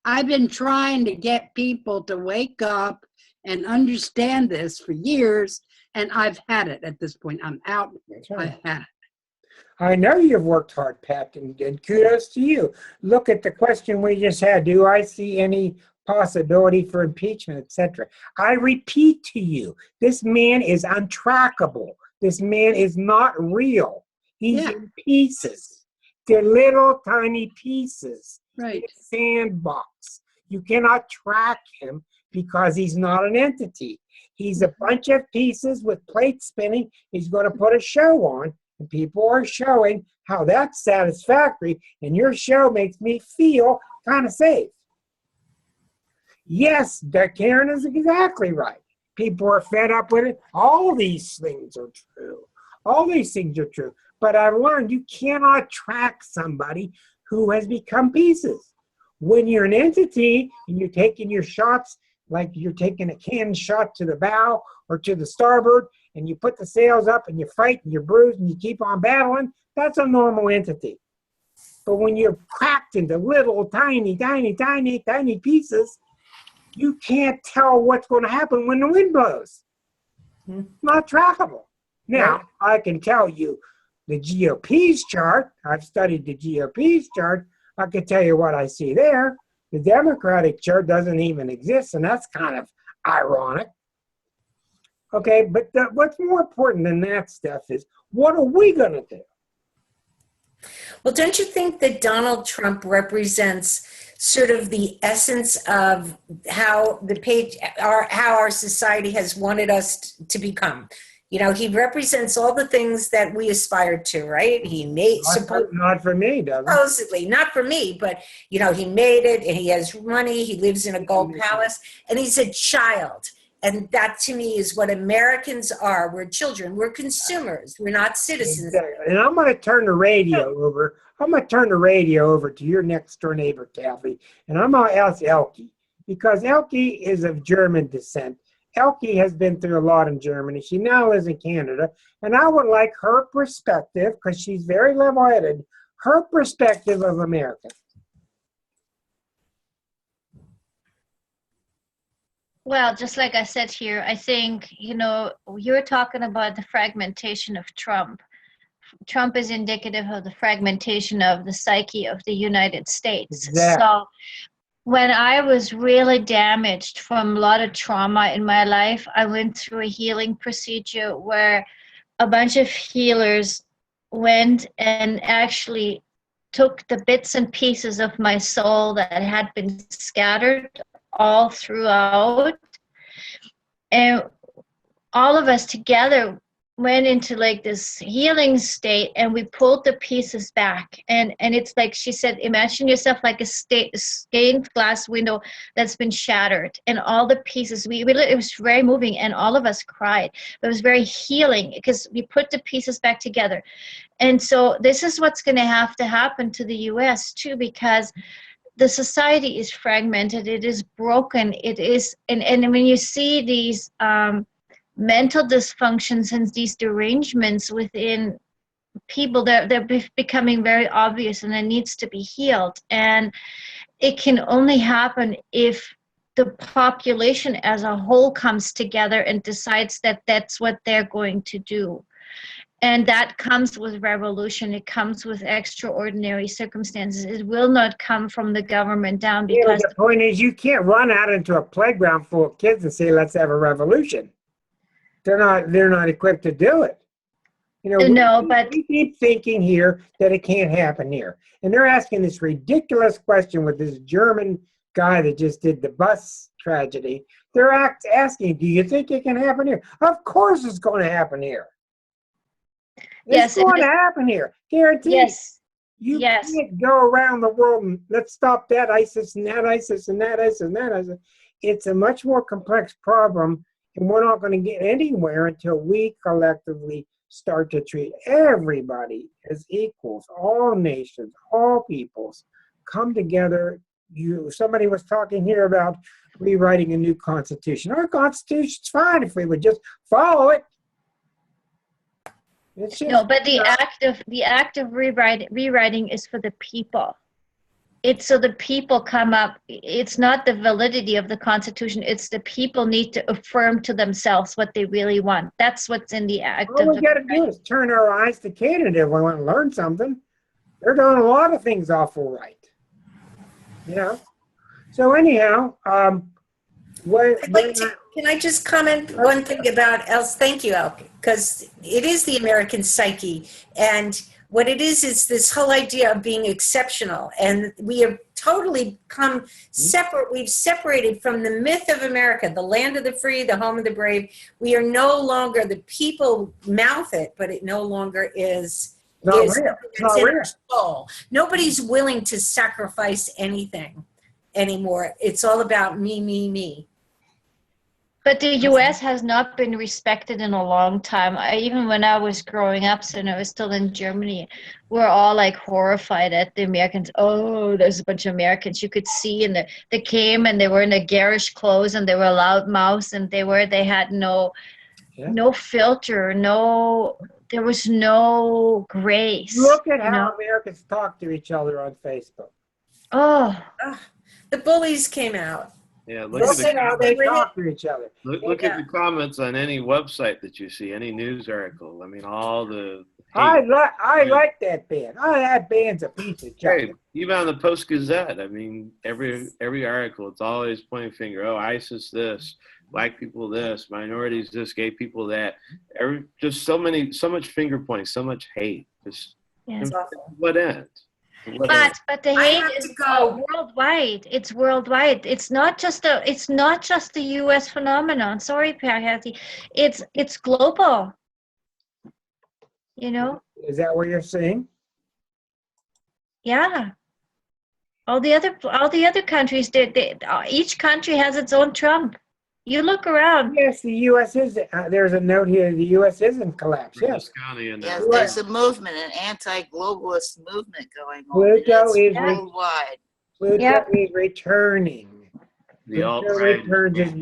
I've been trying to get people to wake up and understand this for years, and I've had it at this point. I'm out. I've had it. I know you've worked hard, Pat, and kudos to you. Look at the question we just had. Do I see any possibility for impeachment, etc.? I repeat to you, this man is untrackable. This man is not real. He's in pieces. They're little tiny pieces. Right. It's a sandbox. You cannot track him because he's not an entity. He's a bunch of pieces with plates spinning. He's going to put a show on, and people are showing how that's satisfactory, and your show makes me feel kind of safe. Yes, Karen is exactly right. People are fed up with it. All these things are true. All these things are true. But I've learned you cannot track somebody who has become pieces. When you're an entity and you're taking your shots, like you're taking a canned shot to the bow or to the starboard, and you put the sails up and you fight and you bruise and you keep on battling, that's a normal entity. But when you're cracked into little tiny pieces, you can't tell what's going to happen when the wind blows. Not trackable. Now, I can tell you the GOP's chart. I've studied the GOP's chart. I can tell you what I see there. The Democratic chart doesn't even exist, and that's kind of ironic. Okay, but what's more important than that stuff is, what are we going to do? Well, don't you think that Donald Trump represents sort of the essence of how how our society has wanted us to become? You know, he represents all the things that we aspired to, right? He made not for me, doesn't it? Supposedly, not for me, but you know, he made it, and he has money. He lives in a gold palace, and he's a child. And that, to me, is what Americans are. We're children. We're consumers. We're not citizens. Exactly. And I'm going to turn the radio over. I'm going to turn the radio over to your next door neighbor, Kathy, and I'm going to ask Elke, because Elke is of German descent. Elke has been through a lot in Germany. She now lives in Canada, and I would like her perspective, because she's very level-headed, her perspective of America. Well, just like I said here, I think, you know, you're talking about the fragmentation of Trump. Trump is indicative of the fragmentation of the psyche of the United States. Exactly. So when I was really damaged from a lot of trauma in my life, I went through a healing procedure where a bunch of healers went and actually took the bits and pieces of my soul that had been scattered all throughout, and all of us together went into like this healing state, and we pulled the pieces back, and it's like she said, imagine yourself like a stained glass window that's been shattered, and all the pieces, it was very moving, and all of us cried. It was very healing because we put the pieces back together. And so this is what's going to have to happen to the US too, because the society is fragmented, it is broken, it is, and when you see these mental dysfunctions and these derangements within people, they're becoming very obvious, and it needs to be healed. And it can only happen if the population as a whole comes together and decides that that's what they're going to do. And that comes with revolution. It comes with extraordinary circumstances. It will not come from the government down, because the point is, you can't run out into a playground full of kids and say, let's have a revolution. They're not equipped to do it. You know, we keep thinking here that it can't happen here. And they're asking this ridiculous question with this German guy that just did the bus tragedy, they're asking, do you think it can happen here? Of course it's going to happen here. It's Yes, it going to is. happen here. Guaranteed. Yes. You Yes. can't go around the world and let's stop that ISIS and that ISIS and that ISIS and that ISIS. It's a much more complex problem, and we're not going to get anywhere until we collectively start to treat everybody as equals. All nations, all peoples come together. Somebody was talking here about rewriting a new constitution. Our constitution's fine if we would just follow it. It's just, No, but the act of rewriting is for the people. It's so the people come up. It's not the validity of the Constitution. It's the people need to affirm to themselves what they really want. That's what's in the act all of we got to do is turn our eyes to Canada if we want to learn something. They're doing a lot of things awful right. You know? So anyhow, Can I just comment one thing about else? Thank you, Elke, because it is the American psyche. And what it is this whole idea of being exceptional. And we have totally come separate. We've separated from the myth of America, the land of the free, the home of the brave. We are no longer, the people mouth it, but it no longer is. Not real. It's Not in real. our soul. Nobody's willing to sacrifice anything anymore. It's all about me, me, me. But the U.S. has not been respected in a long time. Even when I was growing up, so I was still in Germany, we're all like horrified at the Americans. Oh, there's a bunch of Americans you could see, and they came and they were in their garish clothes and they were loud mouths and they had no filter, there was no grace. Look at how Americans talk to each other on Facebook. Oh, the bullies came out. Yeah, look Look at at how they talk to each other. look at the comments on any website that you see, any news article. I mean, all the I hate. like that band. That band's a piece of junk. Hey, even on the Post Gazette, I mean, every article, it's always pointing finger. Oh, ISIS this, black people this, minorities this, gay people that. Just so much finger pointing, so much hate. Just yes. what end? But the I hate have is to go. worldwide. It's worldwide. It's not just the U.S. phenomenon. Sorry, Patty. It's global. You know? Is that what you're saying? Yeah. All the other countries, each country has its own Trump. You look around. Yes, the U.S. is. There's a note here. The U.S. is in collapse. Yes. Yes, there's a movement, an anti-globalist movement going on. Pluto is worldwide. Pluto is returning. The Pluto alt-right. returns is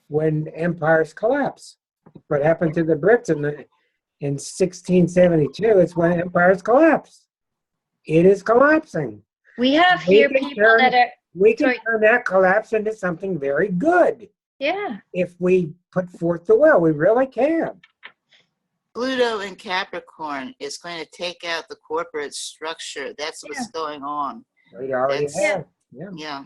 when empires collapse. What happened to the Brits in 1672? It's when empires collapse. It is collapsing. We have here people that are. We can turn that collapse into something very good. Yeah. If we put forth the will, we really can. Pluto in Capricorn is going to take out the corporate structure. That's what's going on. We already have. Yeah.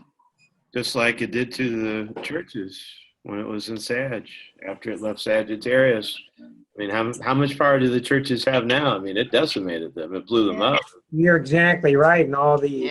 Just like it did to the churches when it was in Sag, after it left Sagittarius. I mean, how much power do the churches have now? I mean, it decimated them. It blew them up. You're exactly right. And all the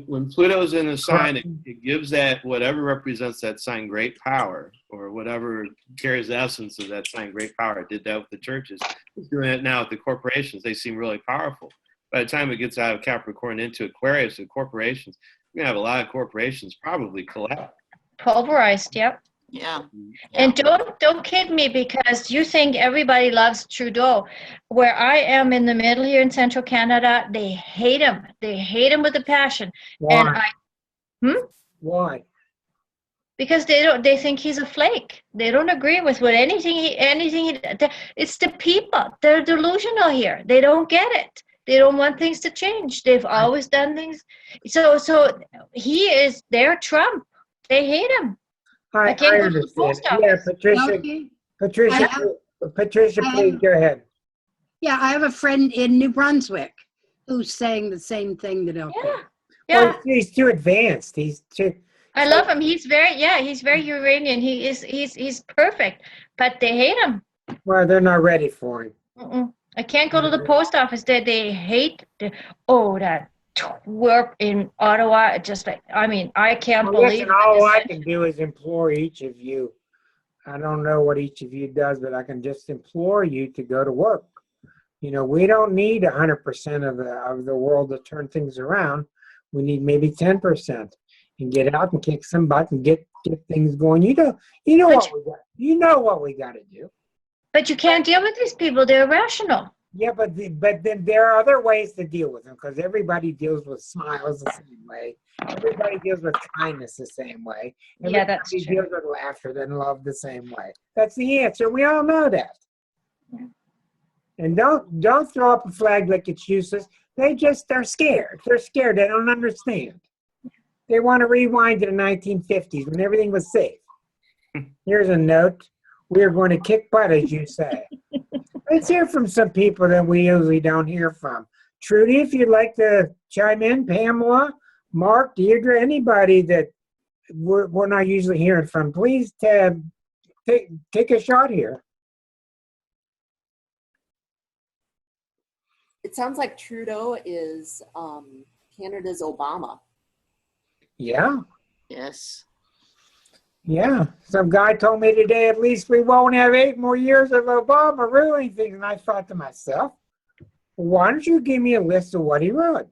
when Pluto's in a sign, it gives that whatever represents that sign great power, or whatever carries the essence of that sign great power. It did that with the churches. It's doing it now with the corporations. They seem really powerful. By the time it gets out of Capricorn into Aquarius, the corporations, we're gonna have a lot of corporations probably collapse. Pulverized. Yep. Yeah. And don't kid me, because you think everybody loves Trudeau. Where I am in the middle here in central Canada, they hate him. They hate him with a passion. Why? And Why? because they think he's a flake. They don't agree with what anything he it's the people. They're delusional here. They don't get it. They don't want things to change. They've always done things. So he is their Trump. They hate him. I can't go to the understand. post Yeah, office. Patricia, please go ahead. Yeah, I have a friend in New Brunswick who's saying the same thing that Elke. Yeah. Well, he's too advanced. I love him. He's very Uranian. He's perfect, but they hate him. Well, they're not ready for him. I can't go to the post office. They hate that twerp in Ottawa. Just like, I mean, I can't Well, believe listen, all I it. can do is implore each of you. I don't know what each of you does, but I can just implore you to go to work. You know, we don't need 100% of the world to turn things around. We need maybe 10%, and get out and kick some butt and get things going. You know But what we got. You know what we got to do. But you can't deal with these people. They're irrational. Yeah, but then there are other ways to deal with them, because everybody deals with smiles the same way. Everybody deals with kindness the same way. Yeah, that's Everybody true. deals with laughter and love the same way. That's the answer. We all know that. Yeah. And don't throw up a flag like it's useless. They're scared. They're scared. They don't understand. They want to rewind to the 1950s when everything was safe. Here's a note. We are going to kick butt, as you say. Let's hear from some people that we usually don't hear from. Trudy, if you'd like to chime in, Pamela, Mark, Deirdre, anybody that we're not usually hearing from, please take a shot here. It sounds like Trudeau is Canada's Obama. Yeah. Yes. Yeah, some guy told me today at least we won't have 8 more years of Obama ruling things. And I thought to myself, why don't you give me a list of what he wrote?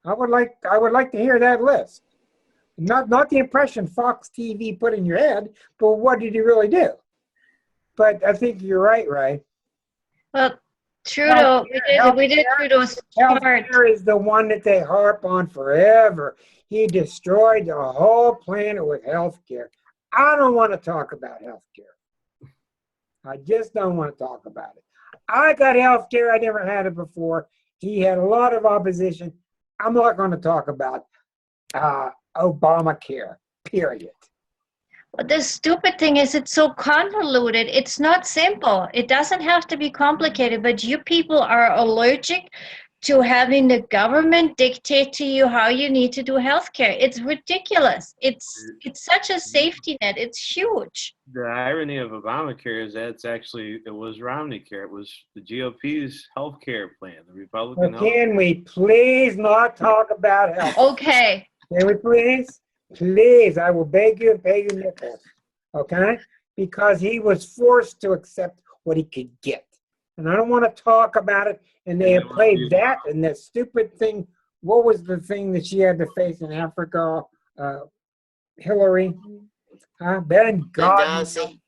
I would like to hear that list. Not the impression Fox TV put in your head, but what did he really do? But I think you're right, Ray. Well, Trudeau, we did Trudeau's chart. Healthcare is the one that they harp on forever. He destroyed the whole planet with healthcare. I don't want to talk about healthcare. I just don't want to talk about it. I got healthcare. I never had it before. He had a lot of opposition. I'm not going to talk about Obamacare, period. Well, the stupid thing is it's so convoluted. It's not simple. It doesn't have to be complicated, but you people are allergic to having the government dictate to you how you need to do healthcare. It's ridiculous. It's such a safety net. It's huge. The irony of Obamacare is that it was Romney care. It was the GOP's health care plan, the Republican Well, can we please not talk about health? Okay. Can we please? Please, I will beg you and pay you nickels, okay? Because he was forced to accept what he could get. And I don't want to talk about it. And they have played that and that stupid thing. What was the thing that she had to face in Africa? Hillary? Benghazi.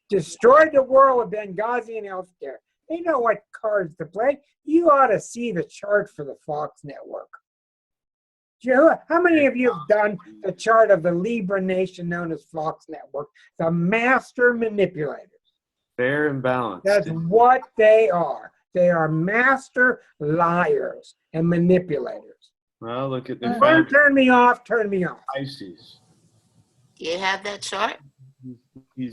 Destroyed the world with Benghazi and healthcare. They know what cards to play. You ought to see the chart for the Fox network. Joe, how many of you have done the chart of the Libra nation known as Fox Network? The master manipulators. Fair and balanced. That's what they are. They are master liars and manipulators. Well, look at the turn me off, turn me off. Pisces. Do you have that chart?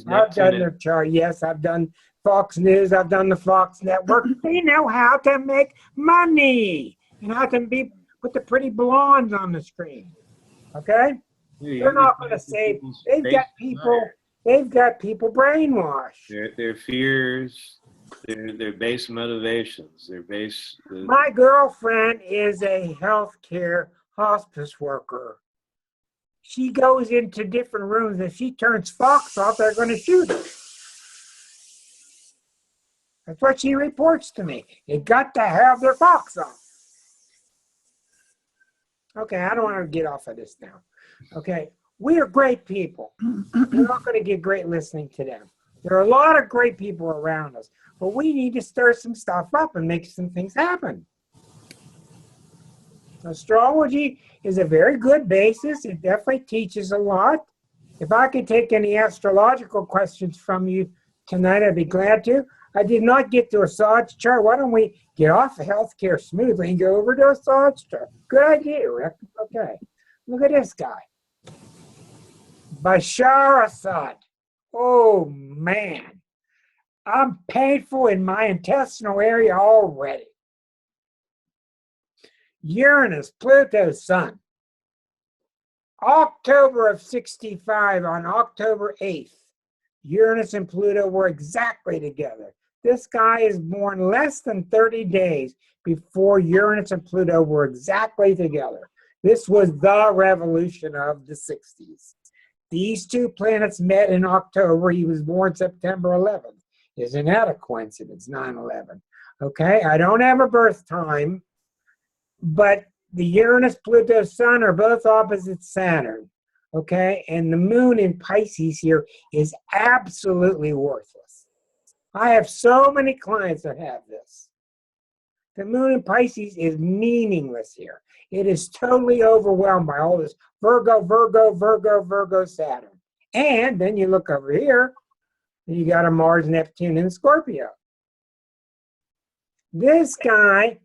I've done the chart. Yes, I've done Fox News. I've done the Fox Network. They know how to make money and how to put the pretty blondes on the screen. Okay? They're not going to save. They've got people brainwashed. Their fears, their base motivations, My girlfriend is a healthcare hospice worker. She goes into different rooms. If she turns Fox off, they're going to shoot her. That's what she reports to me. They got to have their Fox off. Okay, I don't want to get off of this now. Okay, we are great people. We're not going to get great listening to them. There are a lot of great people around us, but we need to stir some stuff up and make some things happen. Astrology is a very good basis. It definitely teaches a lot. If I could take any astrological questions from you tonight, I'd be glad to. I did not get to Assad's chart. Why don't we get off of healthcare smoothly and go over to Assad's chart? Good idea, Rick. Okay. Look at this guy. Bashar Assad. Oh, man. I'm painful in my intestinal area already. Uranus, Pluto's sun. October of 65, on October 8th, Uranus and Pluto were exactly together. This guy is born less than 30 days before Uranus and Pluto were exactly together. This was the revolution of the 60s. These two planets met in October. He was born September 11th. Isn't that a coincidence, 9/11? Okay, I don't have a birth time, but the Uranus-Pluto Sun are both opposite Saturn. Okay, and the moon in Pisces here is absolutely worthless. I have so many clients that have this. The moon in Pisces is meaningless here. It is totally overwhelmed by all this Virgo, Virgo, Virgo, Virgo, Saturn. And then you look over here, and you got a Mars, Neptune, and Scorpio. This guy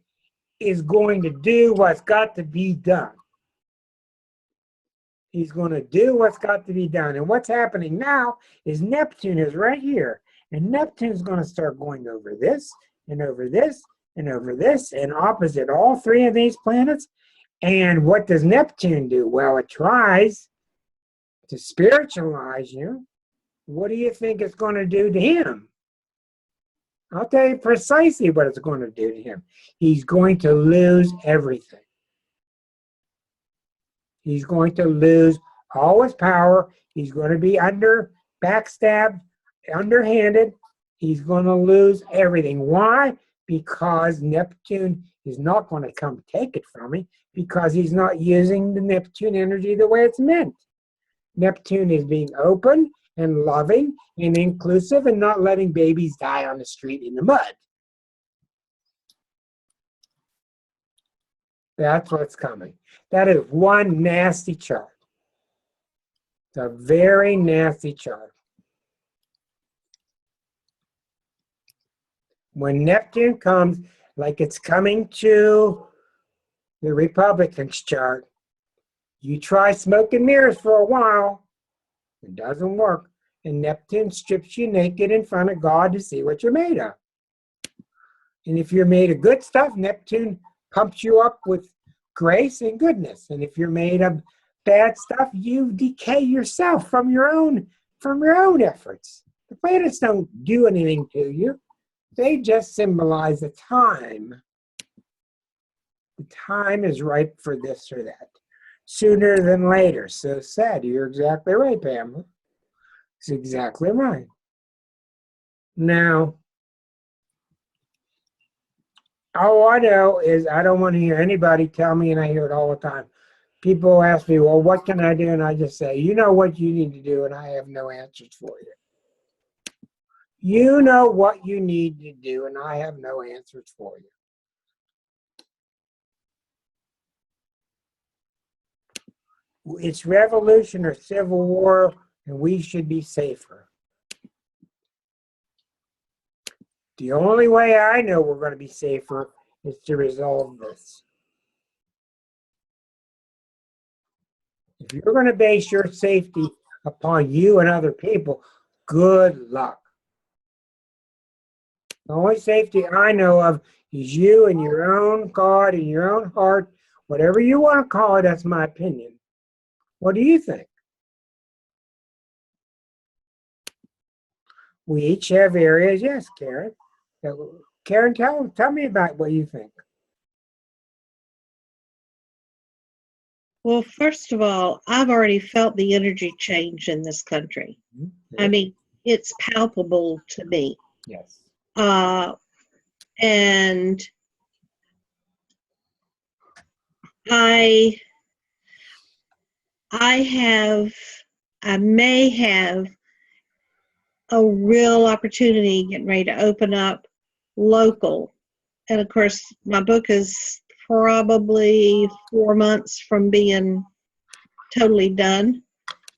is going to do what's got to be done. He's going to do what's got to be done. And what's happening now is Neptune is right here. And Neptune's going to start going over this, and over this, and over this, and opposite all three of these planets. And what does Neptune do? Well, it tries to spiritualize you. What do you think it's going to do to him? I'll tell you precisely what it's going to do to him. He's going to lose everything. He's going to lose all his power. He's going to be backstabbed, underhanded. He's going to lose everything. Why? Because Neptune is not going to come take it from him, because he's not using the Neptune energy the way it's meant. Neptune is being open and loving and inclusive and not letting babies die on the street in the mud. That's what's coming. That is one nasty chart. It's a very nasty chart. When Neptune comes, like it's coming to the Republicans' chart, you try smoke and mirrors for a while, it doesn't work. And Neptune strips you naked in front of God to see what you're made of. And if you're made of good stuff, Neptune pumps you up with grace and goodness. And if you're made of bad stuff, you decay yourself from your own efforts. The planets don't do anything to you. They just symbolize the time. The time is ripe for this or that. Sooner than later. So sad. You're exactly right, Pamela. It's exactly right. Now, all I know is I don't want to hear anybody tell me, and I hear it all the time. People ask me, well, what can I do? And I just say, you know what you need to do, and I have no answers for you. You know what you need to do, and I have no answers for you. It's revolution or civil war, and we should be safer. The only way I know we're going to be safer is to resolve this. If you're going to base your safety upon you and other people, good luck. The only safety I know of is you and your own God and your own heart. Whatever you want to call it, that's my opinion. What do you think? We each have areas. Yes, Karen. Karen, tell me about what you think. Well, first of all, I've already felt the energy change in this country. Mm-hmm. I mean, it's palpable to me. Yes. And I may have a real opportunity getting ready to open up local. And of course, my book is probably 4 months from being totally done.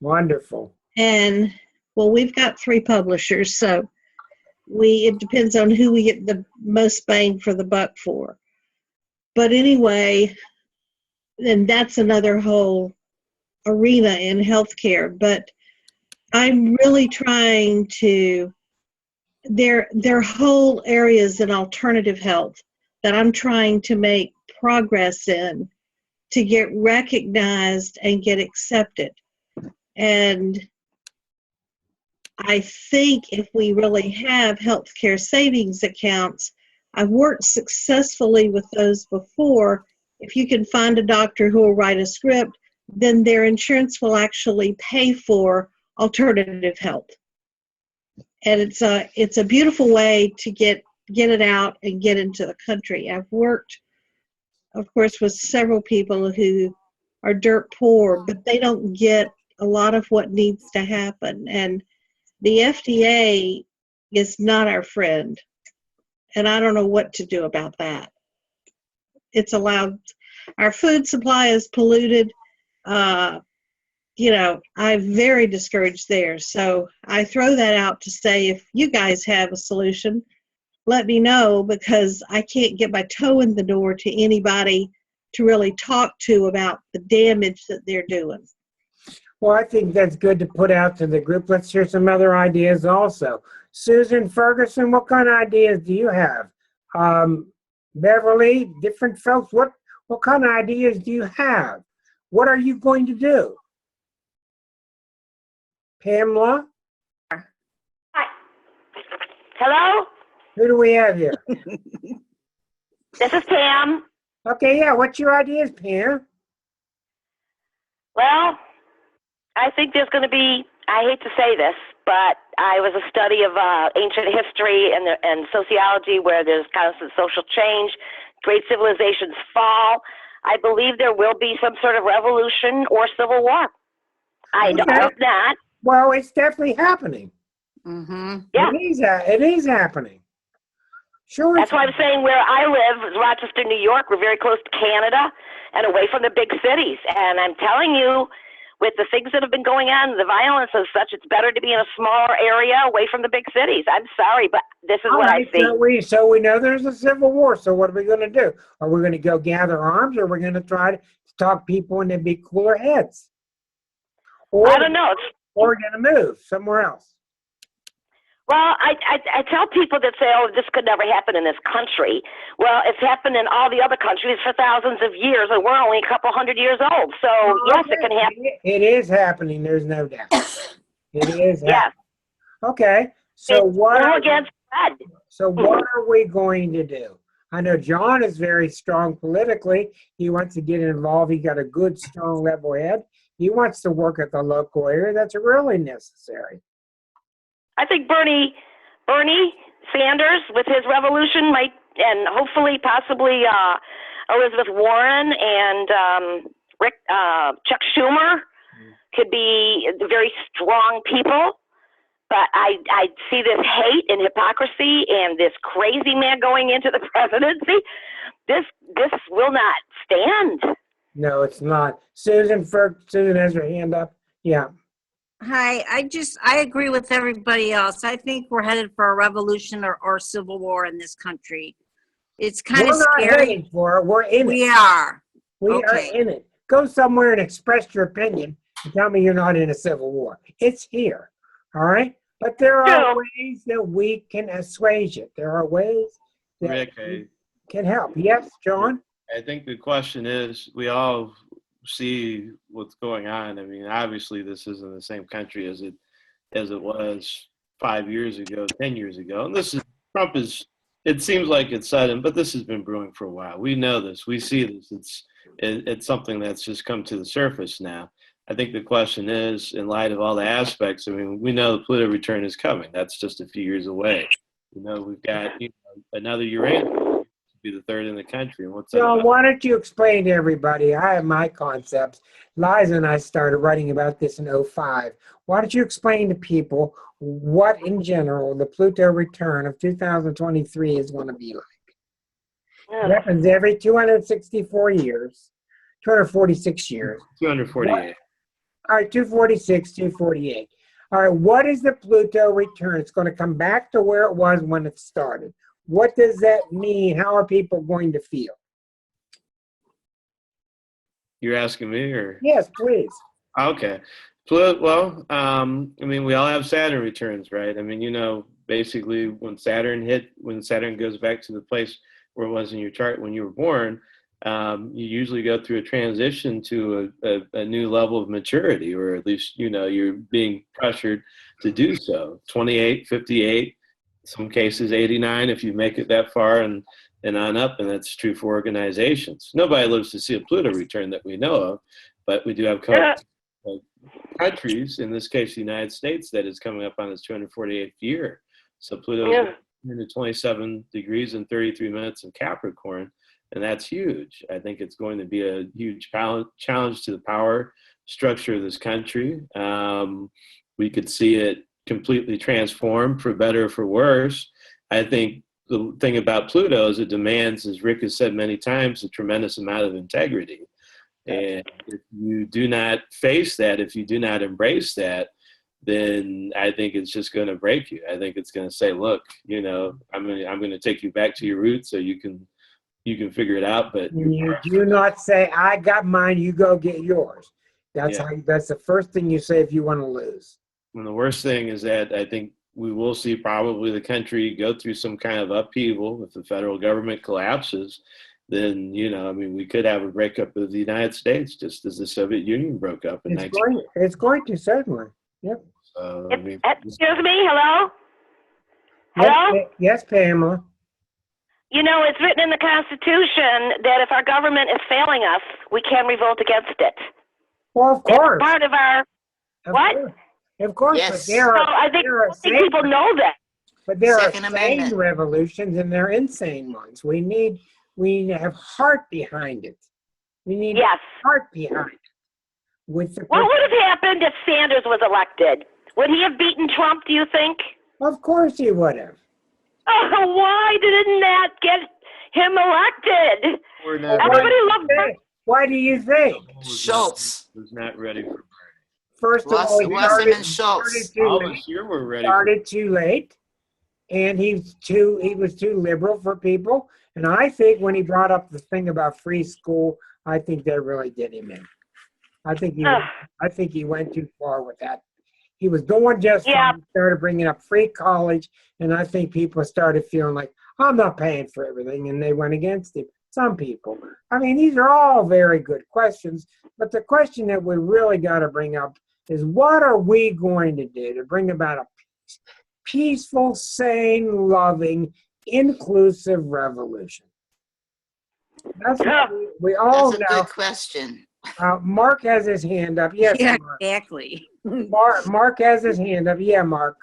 Wonderful. And well, we've got 3 publishers, so it depends on who we get the most bang for the buck for. But anyway, and that's another whole arena in healthcare. But I'm really trying to, there are whole areas in alternative health that I'm trying to make progress in to get recognized and get accepted. And I think if we really have healthcare savings accounts, I've worked successfully with those before. If you can find a doctor who will write a script, then their insurance will actually pay for alternative health. And it's a beautiful way to get it out and get into the country. I've worked, of course, with several people who are dirt poor, but they don't get a lot of what needs to happen. And the FDA is not our friend. And I don't know what to do about that. It's allowed, our food supply is polluted. I'm very discouraged there. So I throw that out to say, if you guys have a solution, let me know, because I can't get my toe in the door to anybody to really talk to about the damage that they're doing. Well, I think that's good to put out to the group. Let's hear some other ideas also. Susan Ferguson, what kind of ideas do you have? Beverly, different folks, what kind of ideas do you have? What are you going to do? Pamela? Hi. Hello? Who do we have here? This is Pam. Okay, yeah, what's your ideas, Pam? Well, I think there's going to be, I hate to say this, but I was a study of ancient history and sociology, where there's constant social change, great civilizations fall. I believe there will be some sort of revolution or civil war. I hope not. Well, it's definitely happening. Yeah. It is happening. Sure. That's why I'm saying where I live is Rochester, New York. We're very close to Canada and away from the big cities. And I'm telling you, with the things that have been going on, the violence and such, it's better to be in a smaller area away from the big cities. I'm sorry, but this is what I see. So we know there's a civil war. So what are we going to do? Are we going to go gather arms, or are we going to try to talk people into be cooler heads? Or, I don't know. Or we're going to move somewhere else. Well, I tell people that say, oh, this could never happen in this country. Well, it's happened in all the other countries for thousands of years, and we're only a couple hundred years old. So, yes, it can happen. It is happening. There's no doubt. It is happening. Yes. Okay. So what are we going to do? I know John is very strong politically. He wants to get involved. He got a good, strong level head. He wants to work at the local area. That's really necessary. I think Bernie Sanders with his revolution might, and hopefully possibly Elizabeth Warren and Chuck Schumer could be very strong people. But I see this hate and hypocrisy and this crazy man going into the presidency. This will not stand. No, it's not. Susan has her hand up. Yeah. Hi, I agree with everybody else. I think we're headed for a revolution or civil war in this country. It's kind of scary. We're not heading for it. We're in it. We are. We are in it. Go somewhere and express your opinion and tell me you're not in a civil war. It's here. All right? But there are ways that we can assuage it. There are ways that we can help. Yes, John? I think the question is, we all see what's going on. I mean, obviously this isn't the same country as it was 5 years ago, 10 years ago. And Trump is, it seems like it's sudden, but this has been brewing for a while. We know this, we see this. It's something that's just come to the surface now. I think the question is, in light of all the aspects, I mean, we know the Pluto return is coming. That's just a few years away. We've got another Uranus to be the third in the country. And what's John, why don't you explain to everybody? I have my concepts. Liza and I started writing about this in 2005. Why don't you explain to people what, in general, the Pluto return of 2023 is going to be like? It happens every 264 years, 246 years. 248. All right, 246, 248. All right, what is the Pluto return? It's going to come back to where it was when it started. What does that mean? How are people going to feel? You're asking me, or? Yes, please. Okay. Well, I mean, we all have Saturn returns, right? I mean, basically when Saturn goes back to the place where it was in your chart when you were born, you usually go through a transition to a new level of maturity, or at least, you're being pressured to do so. 28, 58, some cases 89 if you make it that far and on up, and that's true for organizations. Nobody lives to see a Pluto return that we know of, but we do have countries, in this case the United States, that is coming up on its 248th year. So Pluto is into 27 degrees and 33 minutes in Capricorn, and that's huge. I think it's going to be a huge challenge to the power structure of this country. We could see it completely transformed, for better or for worse. I think the thing about Pluto is it demands, as Rick has said many times, a tremendous amount of integrity. And if you do not face that, if you do not embrace that, then I think it's just going to break you. I think it's going to say, look, I'm going to take you back to your roots so you can figure it out. But you do not say, I got mine, you go get yours. That's that's the first thing you say if you want to lose. And the worst thing is that I think we will see probably the country go through some kind of upheaval. If the federal government collapses, then, we could have a breakup of the United States, just as the Soviet Union broke up in It's going to, certainly. Yep. Excuse me, hello? Hello? Yes, Pamela. It's written in the Constitution that if our government is failing us, we can revolt against it. Well, of course. It's part of our, Of course, Yes. but I think people know that. But there Second are Amendment. sane revolutions and there are insane ones. We need to have heart behind it. We need heart behind it. What would have happened if Sanders was elected? Would he have beaten Trump, do you think? Of course he would have. Oh, why didn't that get him elected? Everybody loved him. Why do you think? Schultz was not ready for Bernie. First of all, he started too late, and he was too liberal for people. And I think when he brought up the thing about free school, I think that really did him in. I think he went too far with that. He was going just fine, started bringing up free college, and I think people started feeling like, I'm not paying for everything, and they went against him. Some people. I mean, these are all very good questions, but the question that we really got to bring up is, what are we going to do to bring about a peaceful, sane, loving, inclusive revolution? That's what we all know. That's a good question. Mark has his hand up. Yes, Yeah, Mark. exactly. Mark has his hand up. Yeah, Mark.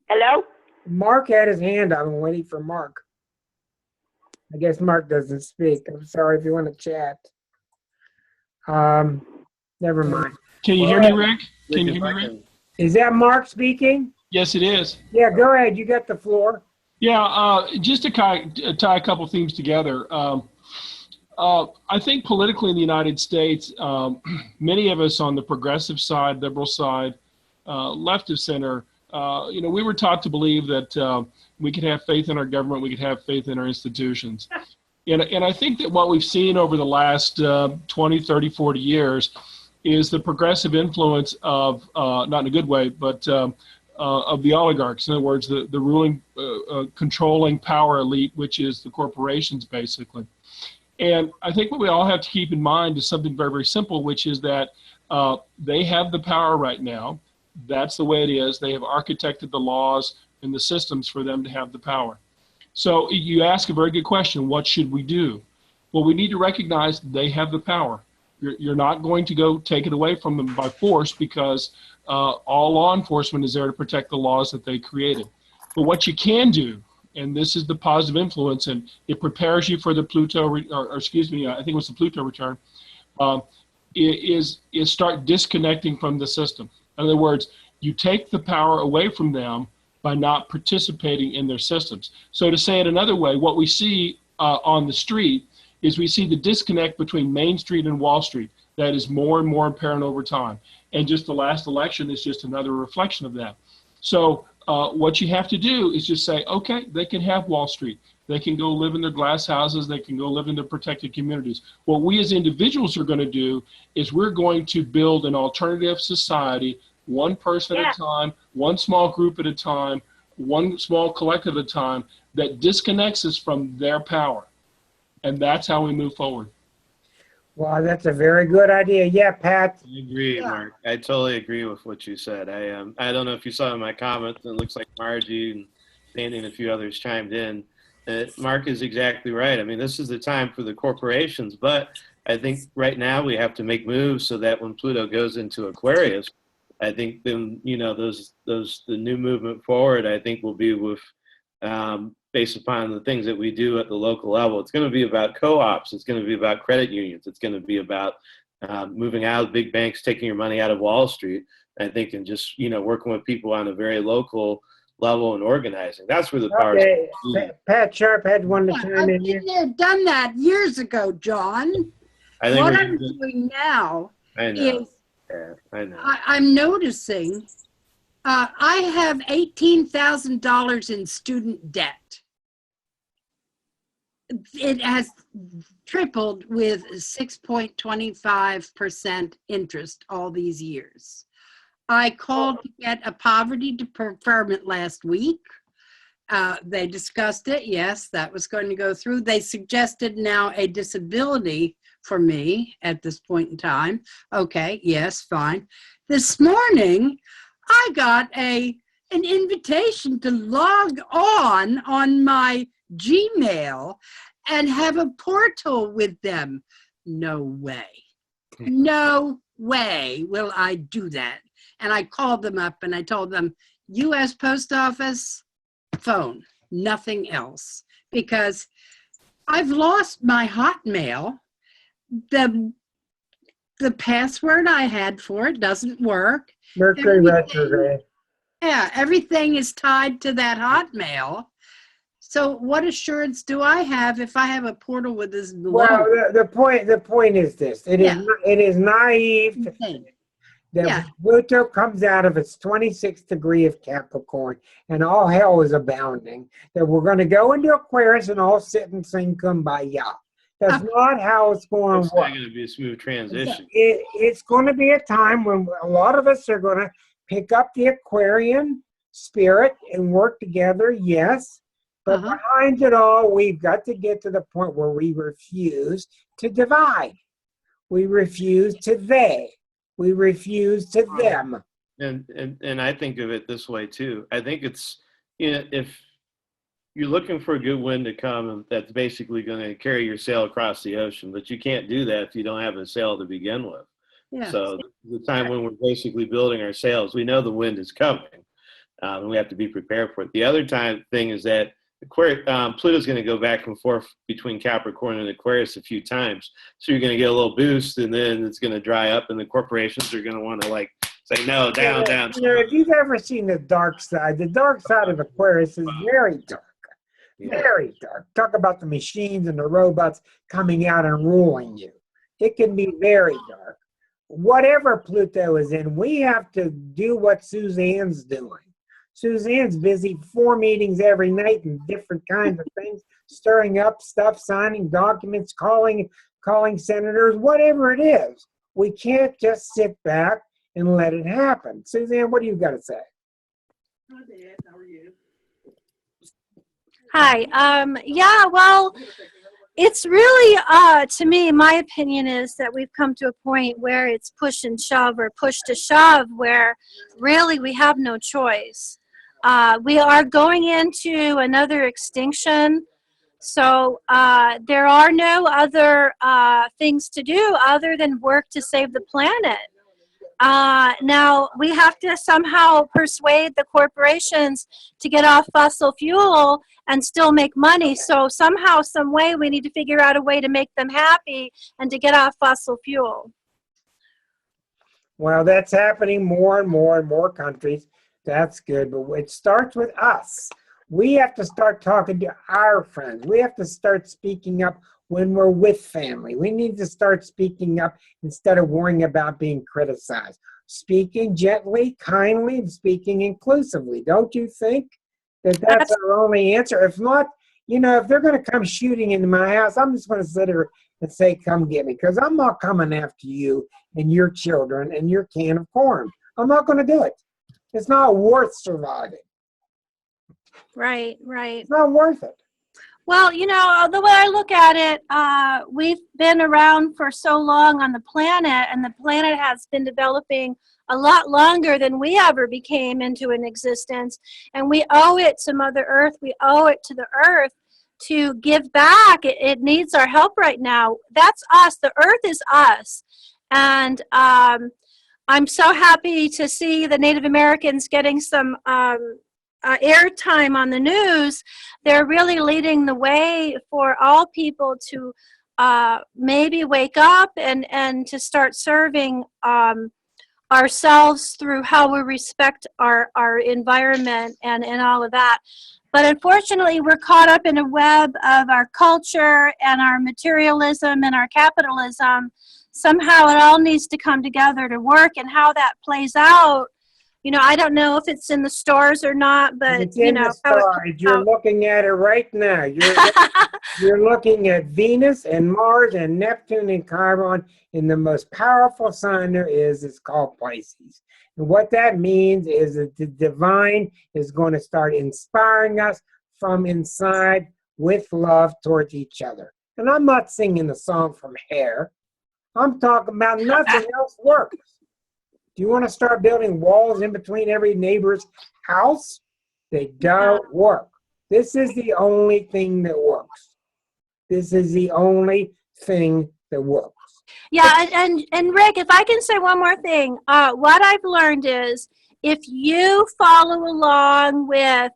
Hello? Mark had his hand up. I'm waiting for Mark. I guess Mark doesn't speak. I'm sorry if you want to chat. Never mind. Can you hear me, Rick? Can you hear me, Rick? Is that Mark speaking? Yes, it is. Yeah, go ahead. You got the floor. Yeah, just to tie a couple things together. I think politically in the United States, many of us on the progressive side, liberal side, left of center, we were taught to believe that we could have faith in our government, we could have faith in our institutions. And I think that what we've seen over the last 20, 30, 40 years is the progressive influence of, not in a good way, but of the oligarchs. In other words, the ruling, controlling power elite, which is the corporations, basically. And I think what we all have to keep in mind is something very, very simple, which is that they have the power right now. That's the way it is. They have architected the laws and the systems for them to have the power. So you ask a very good question, what should we do? Well, we need to recognize they have the power. You're not going to go take it away from them by force, because all law enforcement is there to protect the laws that they created. But what you can do, and this is the positive influence, and it prepares you for the Pluto, I think it was the Pluto return, is start disconnecting from the system. In other words, you take the power away from them by not participating in their systems. So to say it another way, what we see on the street is we see the disconnect between Main Street and Wall Street. That is more and more apparent over time. And just the last election is just another reflection of that. So what you have to do is just say, okay, they can have Wall Street. They can go live in their glass houses. They can go live in their protected communities. What we as individuals are going to do is we're going to build an alternative society, one person at a time, one small group at a time, one small collective at a time, that disconnects us from their power. And that's how we move forward. Well, that's a very good idea. Yeah, Pat. I agree, Mark. I totally agree with what you said. I don't know if you saw in my comments, it looks like Margie and Sandy and a few others chimed in. Mark is exactly right. I mean, this is the time for the corporations, but I think right now we have to make moves so that when Pluto goes into Aquarius, I think then, you know, the new movement forward, I think will be with, based upon the things that we do at the local level. It's going to be about co-ops. It's going to be about credit unions. It's going to be about moving out of big banks, taking your money out of Wall Street, I think, and just, you know, working with people on a very local level and organizing. That's where the power is. Pat Sharp had one to chime in here. I've been there, done that years ago, John. I think what I'm doing now is I'm noticing I have $18,000 in student debt. It has tripled with 6.25% interest all these years. I called to get a poverty deferment last week. They discussed it. Yes, that was going to go through. They suggested now a disability for me at this point in time. Okay, yes, fine. This morning, I got an invitation to log on my Gmail and have a portal with them. No way. No way will I do that. And I called them up and I told them, U.S. Post Office, phone, nothing else. Because I've lost my Hotmail. The password I had for it doesn't work. Mercury retrograde. Yeah, everything is tied to that Hotmail. So what assurance do I have if I have a portal with this? Well, the point is this. It is naive to think that when Pluto comes out of its 26th degree of Capricorn and all hell is abounding, that we're going to go into Aquarius and all sit and sing Kumbaya. That's not how it's going to work. It's not going to be a smooth transition. It's going to be a time when a lot of us are going to pick up the Aquarian spirit and work together, yes. But behind it all, we've got to get to the point where we refuse to divide. We refuse to they. We refuse to them. And I think of it this way too. I think it's, you know, if you're looking for a good wind to come, and that's basically going to carry your sail across the ocean, but you can't do that if you don't have a sail to begin with. Yeah. So the time when we're basically building our sails, we know the wind is coming, and we have to be prepared for it. The other thing is that Pluto's going to go back and forth between Capricorn and Aquarius a few times. So you're going to get a little boost, and then it's going to dry up, and the corporations are going to want to like say, no, down. You know, if you've ever seen the dark side of Aquarius is very dark. Very dark. Talk about the machines and the robots coming out and ruling you. It can be very dark. Whatever Pluto is in, we have to do what Suzanne's doing. Suzanne's busy 4 meetings every night and different kinds of things, stirring up stuff, signing documents, calling senators, whatever it is. We can't just sit back and let it happen. Suzanne, what do you got to say? Hi, Dad. How are you? Hi. Yeah, well, it's really, to me, my opinion is that we've come to a point where it's push and shove or push to shove where really we have no choice. We are going into another extinction, so there are no other things to do other than work to save the planet. Now, we have to somehow persuade the corporations to get off fossil fuel and still make money. So somehow, some way, we need to figure out a way to make them happy and to get off fossil fuel. Well, that's happening more and more in more countries. That's good, but it starts with us. We have to start talking to our friends. We have to start speaking up when we're with family. We need to start speaking up instead of worrying about being criticized. Speaking gently, kindly, and speaking inclusively. Don't you think that that's our only answer? If not, you know, if they're going to come shooting into my house, I'm just going to sit here and say, come get me, because I'm not coming after you and your children and your can of corn. I'm not going to do it. It's not worth surviving. Right, right. It's not worth it. Well, you know, the way I look at it, we've been around for so long on the planet, and the planet has been developing a lot longer than we ever became into an existence. And we owe it to Mother Earth. We owe it to the Earth to give back. It needs our help right now. That's us. The Earth is us. And I'm so happy to see the Native Americans getting some airtime on the news. They're really leading the way for all people to maybe wake up and to start serving ourselves through how we respect our environment and all of that. But unfortunately, we're caught up in a web of our culture and our materialism and our capitalism. Somehow it all needs to come together to work, and how that plays out, you know, I don't know if it's in the stores or not, but it's in the stars. You're looking at it right now. You're looking at Venus and Mars and Neptune and Chiron, and the most powerful sign there is called Pisces. And what that means is that the divine is going to start inspiring us from inside with love towards each other. And I'm not singing the song from Hair. I'm talking about nothing else works. Do you want to start building walls in between every neighbor's house? They don't work. This is the only thing that works. This is the only thing that works. Yeah, and Rick, if I can say one more thing, what I've learned is if you follow along with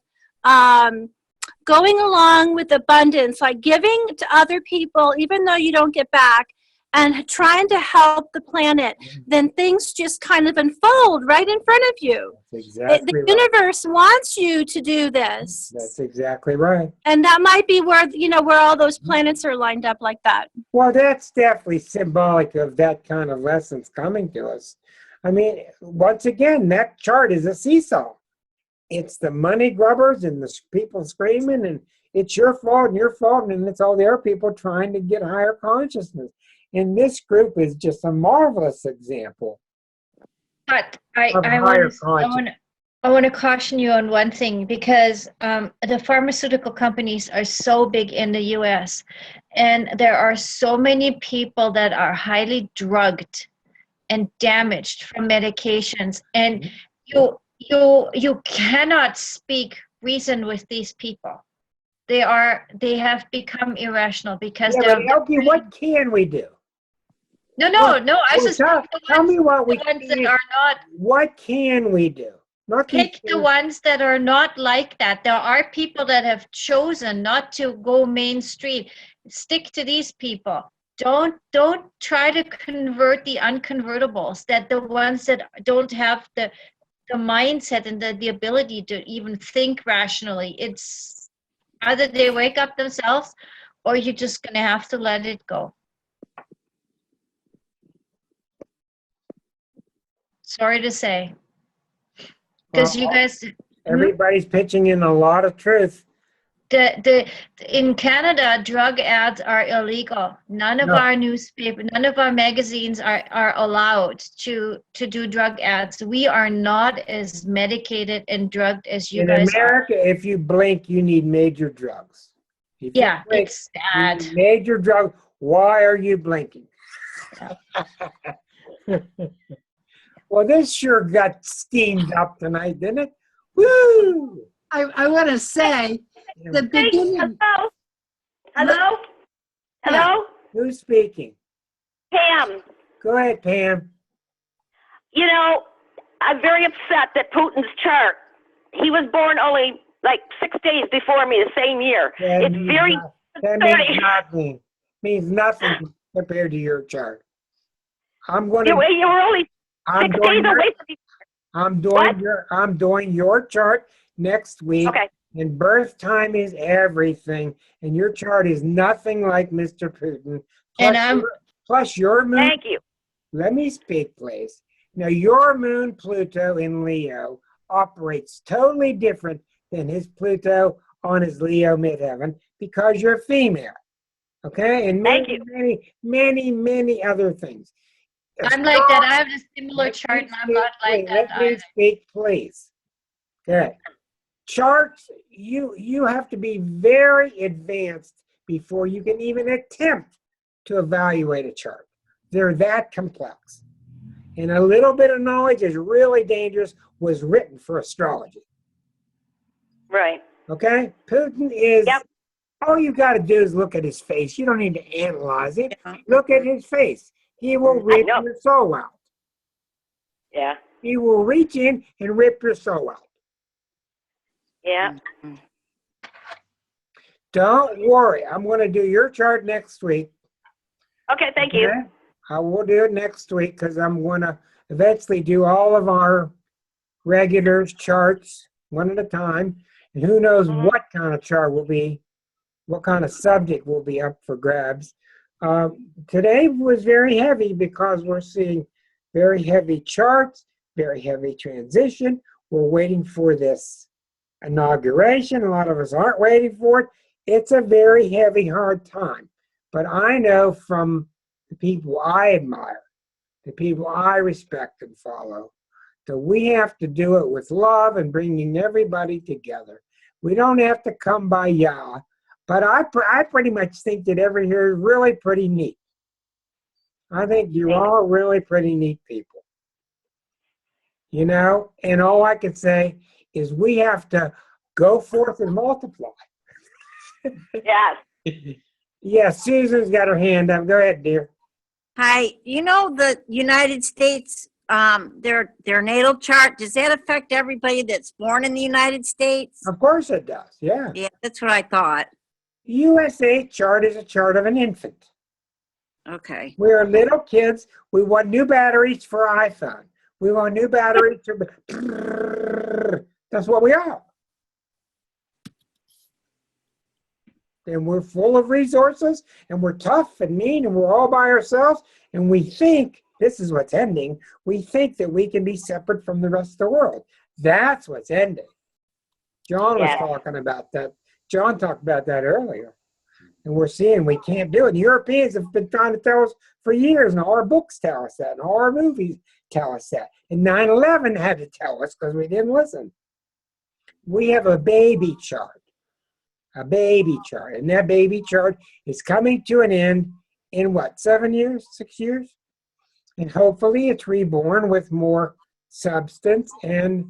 going along with abundance, like giving to other people, even though you don't get back, and trying to help the planet, then things just kind of unfold right in front of you. That's exactly the universe wants you to do this. That's exactly right. And that might be where, you know, where all those planets are lined up like that. Well, that's definitely symbolic of that kind of lessons coming to us. I mean, once again, that chart is a seesaw. It's the money grubbers and the people screaming, and it's your fault and your fault, and it's all the other people trying to get higher consciousness. And this group is just a marvelous example. But I want to caution you on one thing, because the pharmaceutical companies are so big in the U.S. and there are so many people that are highly drugged and damaged from medications, and you cannot speak reason with these people. They have become irrational because they're. Okay, what can we do? No. I suspect tell me what the ones that are not. What can we do? Pick the ones that are not like that. There are people that have chosen not to go mainstream. Stick to these people. Don't try to convert the unconvertibles. That the ones that don't have the mindset and the ability to even think rationally. It's either they wake up themselves, or you're just gonna have to let it go. Sorry to say, because you guys. Everybody's pitching in a lot of truth. In Canada, drug ads are illegal. None of our newspapers, none of our magazines are allowed to do drug ads. We are not as medicated and drugged as you guys are. In America, if you blink, you need major drugs. Yeah, it's bad. Major drugs. Why are you blinking? Well, this sure got steamed up tonight, didn't it? Woo! I want to say, the beginning. Hello? Hello? Who's speaking? Pam. Go ahead, Pam. You know, I'm very upset that Putin's chart, he was born only like 6 days before me the same year. It's very that means nothing compared to your chart. I'm going to. You were only 6 days away from me. I'm doing your chart next week. Okay. And birth time is everything. And your chart is nothing like Mr. Putin. Plus your moon. Thank you. Let me speak, please. Now, your moon Pluto in Leo operates totally different than his Pluto on his Leo midheaven because you're female. Okay? And many other things. I'm like that. I have a similar chart, and I'm not like that. Let me speak, please. Okay. charts, you have to be very advanced before you can even attempt to evaluate a chart. They're that complex. And a little bit of knowledge is really dangerous, was written for astrology. Right. Okay? Putin is, Yep. all you got to do is look at his face. You don't need to analyze it. Look at his face. He will rip know. your soul out. Yeah. He will reach in and rip your soul out. Yeah. Don't worry. I'm going to do your chart next week. Okay, thank you. Okay? I will do it next week because I'm going to eventually do all of our regulars charts one at a time. And who knows what kind of chart will be, what kind of subject will be up for grabs. Today was very heavy because we're seeing very heavy charts, very heavy transition. We're waiting for this inauguration. A lot of us aren't waiting for it. It's a very heavy, hard time. But I know from the people I admire, the people I respect and follow, that we have to do it with love and bringing everybody together. We don't have to come by but I pretty much think that every here is really pretty neat. I think you're all really pretty neat people. You know, and all I can say is we have to go forth and multiply. Yes. Yeah, Susan's got her hand up. Go ahead, dear. Hi, you know the United States, their natal chart, does that affect everybody that's born in the United States? Of course it does, yeah. Yeah, that's what I thought. USA chart is a chart of an infant. Okay. We're little kids. We want new batteries for iPhone. We want new batteries to... That's what we are. And we're full of resources, and we're tough and mean, and we're all by ourselves, and we think, this is what's ending, we think that we can be separate from the rest of the world. That's what's ending. John was talking about that. John talked about that earlier. And we're seeing we can't do it. The Europeans have been trying to tell us for years, and all our books tell us that, and all our movies tell us that. And 9/11 had to tell us because we didn't listen. We have a baby chart. A baby chart. And that baby chart is coming to an end in what, 7 years, 6 years? And hopefully it's reborn with more substance and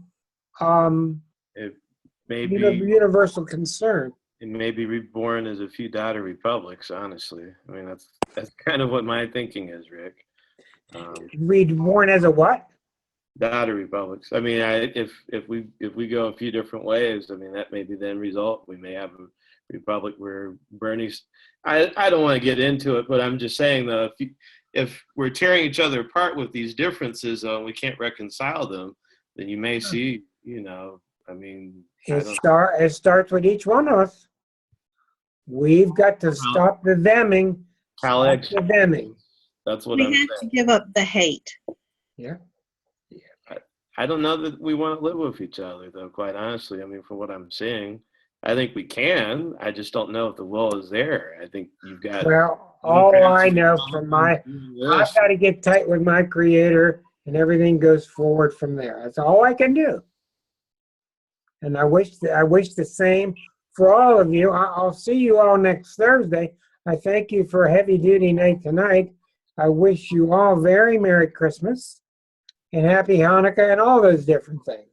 It may be universal concern. It may be reborn as a few data republics, honestly. I mean, that's kind of what my thinking is, Rick. Reborn as a what? Data republics. I mean, if we go a few different ways, I mean, that may be the end result. We may have a republic where Bernie's. I don't want to get into it, but I'm just saying though, if we're tearing each other apart with these differences, we can't reconcile them, then you may see, you know, I mean, it starts with each one of us. We've got to stop the themming. Alex, stop the themming. That's what We I'm have saying. to give up the hate. Yeah. I don't know that we want to live with each other, though, quite honestly. I mean, from what I'm seeing, I think we can. I just don't know if the will is there. I think you've got... Well, all I know from I've got to get tight with my creator, and everything goes forward from there. That's all I can do. And I wish the same for all of you. I'll see you all next Thursday. I thank you for a heavy-duty night tonight. I wish you all very Merry Christmas and Happy Hanukkah and all those different things.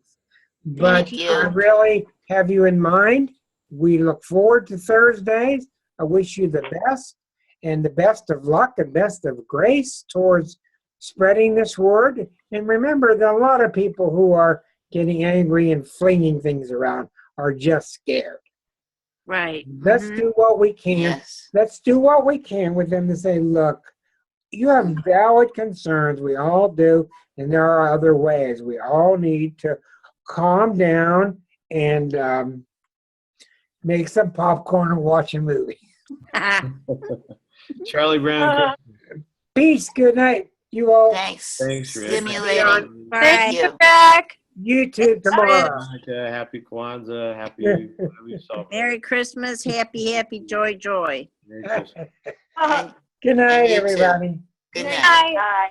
But I really have you in mind. We look forward to Thursdays. I wish you the best and the best of luck and best of grace towards spreading this word. And remember that a lot of people who are getting angry and flinging things around are just scared. Right. Let's do what we can. Yes. Let's do what we can with them to say, look, you have valid concerns. We all do. And there are other ways. We all need to calm down and make some popcorn and watch a movie. Charlie Brown. Peace. Good night. You all. Thanks. Thanks, Rick. Stimulating. Thank you. You too tomorrow. Happy Kwanzaa. Happy Merry Christmas. Happy, joy. Merry Christmas. Good night, You too. everybody. Good night. Bye.